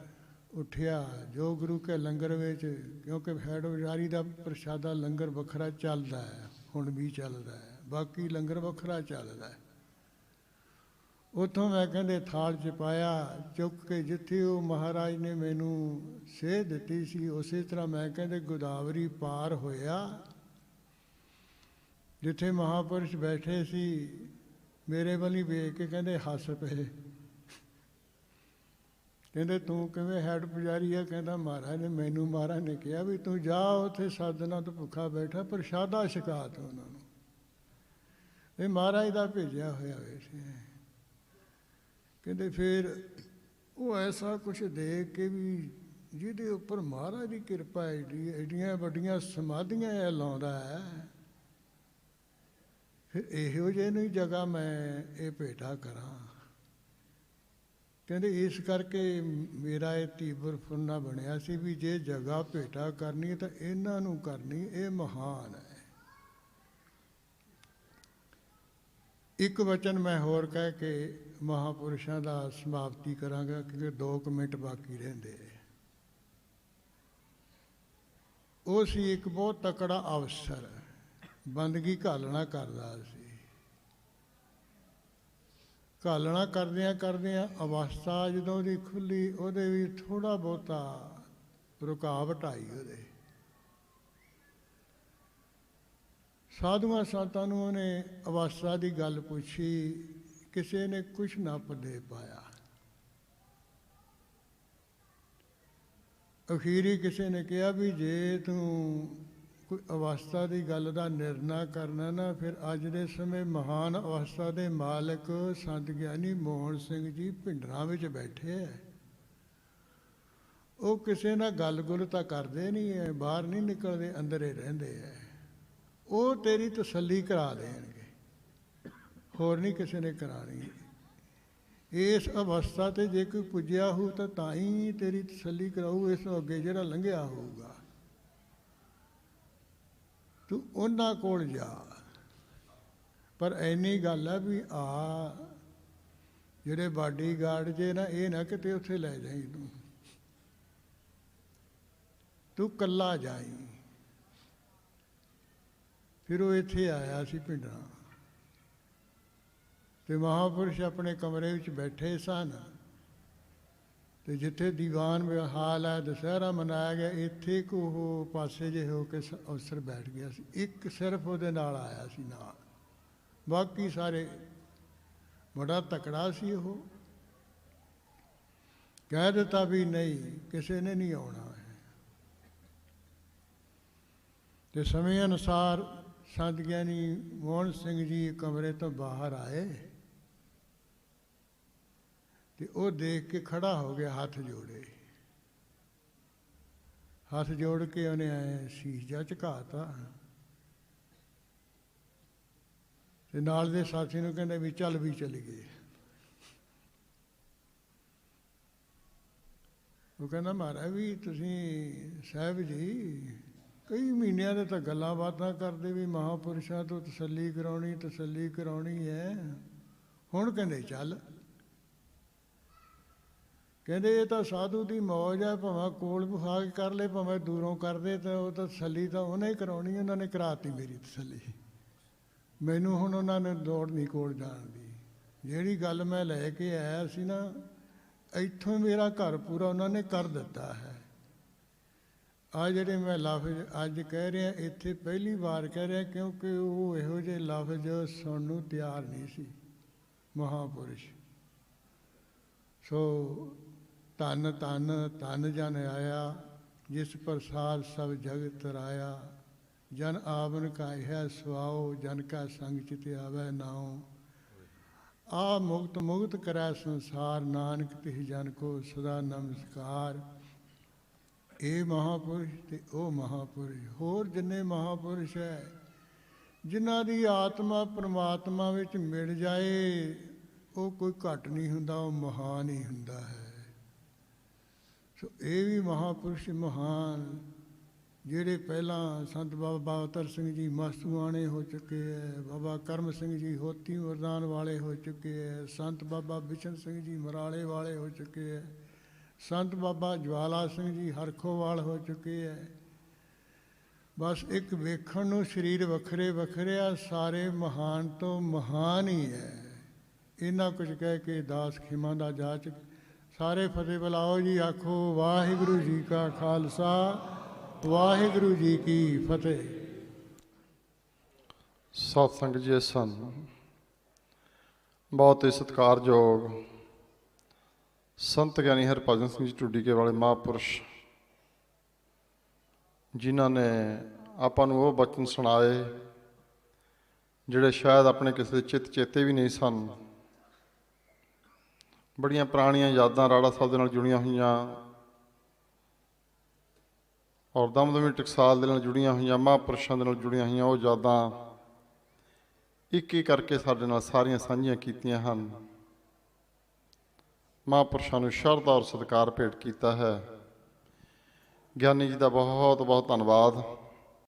ਉੱਠਿਆ, ਜੋ ਗੁਰੂ ਕੇ ਲੰਗਰ ਵਿੱਚ, ਕਿਉਂਕਿ ਹੈਡ ਪੁਜਾਰੀ ਦਾ ਪ੍ਰਸ਼ਾਦਾ ਲੰਗਰ ਵੱਖਰਾ ਚੱਲਦਾ ਹੈ, ਹੁਣ ਵੀ ਚੱਲਦਾ ਹੈ, ਬਾਕੀ ਲੰਗਰ ਵੱਖਰਾ ਚੱਲਦਾ ਹੈ। ਉੱਥੋਂ ਮੈਂ ਕਹਿੰਦੇ ਥਾਲ 'ਚ ਪਾਇਆ, ਚੁੱਕ ਕੇ ਜਿੱਥੇ ਉਹ ਮਹਾਰਾਜ ਨੇ ਮੈਨੂੰ ਸੇਧ ਦਿੱਤੀ ਸੀ ਉਸੇ ਤਰ੍ਹਾਂ ਮੈਂ ਕਹਿੰਦੇ ਗੋਦਾਵਰੀ ਪਾਰ ਹੋਇਆ। ਜਿੱਥੇ ਮਹਾਂਪੁਰਸ਼ ਬੈਠੇ ਸੀ ਮੇਰੇ ਵੱਲ ਵੇਖ ਕੇ ਕਹਿੰਦੇ ਹੱਸ ਪਏ। ਕਹਿੰਦੇ ਤੂੰ ਕਿਵੇਂ ਹੈਡ ਪੁਜਾਰੀ ਆ? ਕਹਿੰਦਾ ਮਹਾਰਾਜ ਨੇ ਮੈਨੂੰ, ਮਹਾਰਾਜ ਨੇ ਕਿਹਾ ਵੀ ਤੂੰ ਜਾ ਉੱਥੇ 7 ਦਿਨਾਂ ਤੋਂ ਭੁੱਖਾ ਬੈਠਾ, ਪ੍ਰਸ਼ਾਦਾ ਛਕਾ ਤਾ ਉਹਨਾਂ ਨੂੰ। ਇਹ ਮਹਾਰਾਜ ਦਾ ਭੇਜਿਆ ਹੋਇਆ ਵੈਸੇ। ਕਹਿੰਦੇ ਫਿਰ ਉਹ ਐਸਾ ਕੁਛ ਦੇਖ ਕੇ ਵੀ ਜਿਹਦੇ ਉੱਪਰ ਮਹਾਰਾਜ ਦੀ ਕਿਰਪਾ ਐਡੀਆਂ ਵੱਡੀਆਂ ਸਮਾਧੀਆਂ ਇਹ ਲਾਉਂਦਾ ਹੈ, ਫਿਰ ਇਹੋ ਜਿਹੇ ਨੂੰ ਹੀ ਜਗ੍ਹਾ ਮੈਂ ਇਹ ਭੇਟਾ ਕਰਾਂ। ਕਹਿੰਦੇ ਇਸ ਕਰਕੇ ਮੇਰਾ ਇਹ ਤੀਬਰ ਫੁਰਨਾ ਬਣਿਆ ਸੀ ਵੀ ਜੇ ਜਗ੍ਹਾ ਭੇਟਾ ਕਰਨੀ ਤਾਂ ਇਹਨਾਂ ਨੂੰ ਕਰਨੀ, ਇਹ ਮਹਾਨ ਹੈ। ਇੱਕ ਵਚਨ ਮੈਂ ਹੋਰ ਕਹਿ ਕੇ ਮਹਾਂਪੁਰਸ਼ਾਂ ਦਾ ਸਮਾਪਤੀ ਕਰਾਂਗਾ, ਕਿਉਂਕਿ 2 ਮਿੰਟ ਬਾਕੀ ਰਹਿੰਦੇ। ਉਹ ਸੀ ਇੱਕ ਬਹੁਤ ਤਕੜਾ ਅਫਸਰ, ਬੰਦਗੀ ਘਾਲਣਾ ਕਰਦਾ ਸੀ। ਘਾਲਣਾ ਕਰਦਿਆਂ ਕਰਦਿਆਂ ਅਵਸਥਾ ਜਦੋਂ ਉਹਦੀ ਖੁੱਲ੍ਹੀ, ਉਹਦੇ ਵੀ ਥੋੜ੍ਹਾ ਬਹੁਤਾ ਰੁਕਾਵਟ ਆਈ। ਉਹਦੇ ਸਾਧੂਆਂ ਸੰਤਾਂ ਨੂੰ ਉਹਨੇ ਅਵਸਥਾ ਦੀ ਗੱਲ ਪੁੱਛੀ, ਕਿਸੇ ਨੇ ਕੁਛ ਨਾ ਪੱਲੇ ਪਾਇਆ। ਅਖੀਰੀ ਕਿਸੇ ਨੇ ਕਿਹਾ ਵੀ ਜੇ ਤੂੰ ਕੋਈ ਅਵਸਥਾ ਦੀ ਗੱਲ ਦਾ ਨਿਰਣਾ ਕਰਨਾ ਨਾ, ਫਿਰ ਅੱਜ ਦੇ ਸਮੇਂ ਮਹਾਨ ਅਵਸਥਾ ਦੇ ਮਾਲਕ ਸੰਤ ਗਿਆਨੀ ਮੋਹਨ ਸਿੰਘ ਜੀ ਭਿੰਡਰਾਂ ਵਿੱਚ ਬੈਠੇ ਹੈ। ਉਹ ਕਿਸੇ ਨਾਲ ਗੱਲ-ਗੁੱਲ ਤਾਂ ਕਰਦੇ ਨਹੀਂ ਹੈ, ਬਾਹਰ ਨਹੀਂ ਨਿਕਲਦੇ, ਅੰਦਰ ਹੀ ਰਹਿੰਦੇ ਹੈ। ਉਹ ਤੇਰੀ ਤਸੱਲੀ ਕਰਾ ਦੇਣਗੇ, ਹੋਰ ਨਹੀਂ ਕਿਸੇ ਨੇ ਕਰਾਣੀ। ਇਸ ਅਵਸਥਾ 'ਤੇ ਜੇ ਕੋਈ ਪੁੱਜਿਆ ਹੋਊ ਤਾਂ ਹੀ ਤੇਰੀ ਤਸੱਲੀ ਕਰਾਊ, ਇਸ ਤੋਂ ਅੱਗੇ ਜਿਹੜਾ ਲੰਘਿਆ ਹੋਊਗਾ। ਤੂੰ ਉਹਨਾਂ ਕੋਲ ਜਾ, ਪਰ ਇੰਨੀ ਗੱਲ ਹੈ ਵੀ ਜਿਹੜੇ ਬਾਡੀਗਾਰਡ ਜੇ ਨਾ, ਇਹ ਨਾ ਕਿਤੇ ਉੱਥੇ ਲੈ ਜਾਈਂ, ਤੂੰ ਇਕੱਲਾ ਜਾਈਂ। ਫਿਰ ਉਹ ਇੱਥੇ ਆਇਆ ਸੀ ਭਿੰਡਰਾਂ। ਤੇ ਮਹਾਂਪੁਰਸ਼ ਆਪਣੇ ਕਮਰੇ ਵਿੱਚ ਬੈਠੇ ਸਨ ਤੇ ਜਿੱਥੇ ਦੀਵਾਨ ਹਾਲ ਹੈ, ਦੁਸਹਿਰਾ ਮਨਾਇਆ ਗਿਆ, ਇੱਥੇ ਕੋ ਉਹ ਪਾਸੇ ਜਿਹੇ ਹੋ ਕੇ ਅਫਸਰ ਬੈਠ ਗਿਆ ਸੀ। ਇੱਕ ਸਿਰਫ ਉਹਦੇ ਨਾਲ ਆਇਆ ਸੀ ਨਾਲ, ਬਾਕੀ ਸਾਰੇ ਬੜਾ ਤਕੜਾ ਸੀ। ਉਹ ਕਹਿ ਦਿੱਤਾ ਵੀ ਨਹੀਂ, ਕਿਸੇ ਨੇ ਨਹੀਂ ਆਉਣਾ ਹੈ। ਤੇ ਸਮੇਂ ਅਨੁਸਾਰ ਸੰਤ ਗਿਆਨੀ ਮੋਹਨ ਸਿੰਘ ਜੀ ਕਮਰੇ ਤੋਂ ਬਾਹਰ ਆਏ ਤੇ ਉਹ ਦੇਖ ਕੇ ਖੜਾ ਹੋ ਗਿਆ, ਹੱਥ ਜੋੜੇ। ਹੱਥ ਜੋੜ ਕੇ ਉਹਨੇ ਐ ਸੀਸ ਜਿਹਾ ਝੁਕਾਤਾ ਤੇ ਨਾਲ ਦੇ ਸਾਥੀ ਨੂੰ ਕਹਿੰਦੇ ਵੀ ਚੱਲ ਵੀ ਚਲੀਏ। ਉਹ ਕਹਿੰਦਾ ਮਹਾਰਾਜ ਵੀ ਤੁਸੀਂ ਸਾਹਿਬ ਜੀ ਕਈ ਮਹੀਨਿਆਂ ਦੇ ਤਾਂ ਗੱਲਾਂ ਬਾਤਾਂ ਕਰਦੇ ਵੀ ਮਹਾਂਪੁਰਸ਼ਾਂ ਤੋਂ ਤਸੱਲੀ ਕਰਾਉਣੀ ਹੈ, ਹੁਣ ਕਹਿੰਦੇ ਚੱਲ। ਕਹਿੰਦੇ ਇਹ ਤਾਂ ਸਾਧੂ ਦੀ ਮੌਜ ਹੈ, ਭਾਵੇਂ ਕੋਲ ਵਿਖਾ ਕੇ ਕਰ ਲੈ, ਭਾਵੇਂ ਦੂਰੋਂ ਕਰਦੇ, ਤਾਂ ਉਹ ਤਾਂ ਤਸੱਲੀ ਤਾਂ ਉਹਨੇ ਹੀ ਕਰਾਉਣੀ। ਉਹਨਾਂ ਨੇ ਕਰਾਤੀ ਮੇਰੀ ਤਸੱਲੀ, ਮੈਨੂੰ ਹੁਣ ਉਹਨਾਂ ਨੇ ਦੌੜ ਨਹੀਂ ਕੋਲ ਜਾਣ ਦੀ। ਜਿਹੜੀ ਗੱਲ ਮੈਂ ਲੈ ਕੇ ਆਇਆ ਸੀ ਨਾ, ਇੱਥੋਂ ਮੇਰਾ ਘਰ ਪੂਰਾ ਉਹਨਾਂ ਨੇ ਕਰ ਦਿੱਤਾ ਹੈ। ਆ ਜਿਹੜੇ ਮੈਂ ਲਫ਼ਜ਼ ਅੱਜ ਕਹਿ ਰਿਹਾ, ਇੱਥੇ ਪਹਿਲੀ ਵਾਰ ਕਹਿ ਰਿਹਾ, ਕਿਉਂਕਿ ਉਹ ਇਹੋ ਜਿਹੇ ਲਫ਼ਜ਼ ਸੁਣਨ ਨੂੰ ਤਿਆਰ ਨਹੀਂ ਸੀ ਮਹਾਂਪੁਰਸ਼। ਸੋ ਧੰਨ ਧੰਨ ਧੰਨ ਜਨ ਆਇਆ, ਜਿਸ ਪ੍ਰਸਾਦ ਸਭ ਜਗਤ ਰਾਇਆ। ਜਨ ਆਵਨ ਕਾ ਹੈ ਸੁਆਓ, ਜਨ ਕਾ ਸੰਗ ਚਿਤ ਆਵੈ ਨਾਉ। ਆ ਮੁਕਤ ਮੁਕਤ ਕਰੈ ਸੰਸਾਰ, ਨਾਨਕ ਤਿਹ ਜਨ ਕੋ ਸਦਾ ਨਮਸਕਾਰ। ਇਹ ਮਹਾਂਪੁਰਸ਼ ਤੇ ਉਹ ਮਹਾਂਪੁਰਸ਼, ਹੋਰ ਜਿੰਨੇ ਮਹਾਂਪੁਰਸ਼ ਹੈ, ਜਿਨ੍ਹਾਂ ਦੀ ਆਤਮਾ ਪਰਮਾਤਮਾ ਵਿੱਚ ਮਿਲ ਜਾਏ, ਉਹ ਕੋਈ ਘੱਟ ਨਹੀਂ ਹੁੰਦਾ, ਉਹ ਮਹਾਨ ਹੀ ਹੁੰਦਾ ਹੈ। ਸੋ ਇਹ ਵੀ ਮਹਾਂਪੁਰਸ਼ ਮਹਾਨ, ਜਿਹੜੇ ਪਹਿਲਾਂ ਸੰਤ ਬਾਬਾ ਅਤਰ ਸਿੰਘ ਜੀ ਮਸਤੂਆਣੇ ਹੋ ਚੁੱਕੇ ਹੈ, ਬਾਬਾ ਕਰਮ ਸਿੰਘ ਜੀ ਹੋਤੀ ਵਰਦਾਨ ਵਾਲੇ ਹੋ ਚੁੱਕੇ ਹੈ, ਸੰਤ ਬਾਬਾ ਬਿਸ਼ਨ ਸਿੰਘ ਜੀ ਮਰਾਲੇ ਵਾਲੇ ਹੋ ਚੁੱਕੇ ਹੈ, ਸੰਤ ਬਾਬਾ ਜਵਾਲਾ ਸਿੰਘ ਜੀ ਹਰਖੋਵਾਲ ਹੋ ਚੁੱਕੇ ਹੈ। ਬਸ ਇੱਕ ਵੇਖਣ ਨੂੰ ਸਰੀਰ ਵੱਖਰੇ ਵੱਖਰੇ ਆ, ਸਾਰੇ ਮਹਾਨ ਤੋਂ ਮਹਾਨ ਹੀ ਹੈ। ਇਹਨਾਂ ਕੁਝ ਕਹਿ ਕੇ ਦਾਸ ਖਿਮਾ ਦਾ ਜਾਚ ਸਾਰੇ ਫਤਿਹ ਬੁਲਾਓ ਜੀ। ਆਖੋ ਵਾਹਿਗੁਰੂ ਜੀ ਕਾ ਖਾਲਸਾ, ਵਾਹਿਗੁਰੂ ਜੀ ਕੀ ਫਤਿਹ। ਸਤ ਸੰਗਤ ਜੀ ਸਨ ਬਹੁਤ ਹੀ ਸਤਿਕਾਰਯੋਗ ਸੰਤ ਗਿਆਨੀ ਹਰਭਜਨ ਸਿੰਘ ਜੀ ਢੁੱਡੀਕੇ ਵਾਲੇ ਮਹਾਂਪੁਰਸ਼, ਜਿਨ੍ਹਾਂ ਨੇ ਆਪਾਂ ਨੂੰ ਉਹ ਬਚਨ ਸੁਣਾਏ ਜਿਹੜੇ ਸ਼ਾਇਦ ਆਪਣੇ ਕਿਸੇ ਦੇ ਚਿੱਤ ਚੇਤੇ ਵੀ ਨਹੀਂ ਸਨ। ਬੜੀਆਂ ਪੁਰਾਣੀਆਂ ਯਾਦਾਂ ਰਾੜਾ ਸਾਹਿਬ ਦੇ ਨਾਲ ਜੁੜੀਆਂ ਹੋਈਆਂ, ਔਰ ਦਮਦਮੀ ਟਕਸਾਲ ਦੇ ਨਾਲ ਜੁੜੀਆਂ ਹੋਈਆਂ, ਮਹਾਂਪੁਰਸ਼ਾਂ ਦੇ ਨਾਲ ਜੁੜੀਆਂ ਹੋਈਆਂ ਉਹ ਯਾਦਾਂ ਇੱਕ ਇੱਕ ਕਰਕੇ ਸਾਡੇ ਨਾਲ ਸਾਰੀਆਂ ਸਾਂਝੀਆਂ ਕੀਤੀਆਂ ਹਨ। ਮਹਾਂਪੁਰਸ਼ਾਂ ਨੂੰ ਸ਼ਰਧਾ ਔਰ ਸਤਿਕਾਰ ਭੇਟ ਕੀਤਾ ਹੈ। ਗਿਆਨੀ ਜੀ ਦਾ ਬਹੁਤ ਬਹੁਤ ਧੰਨਵਾਦ।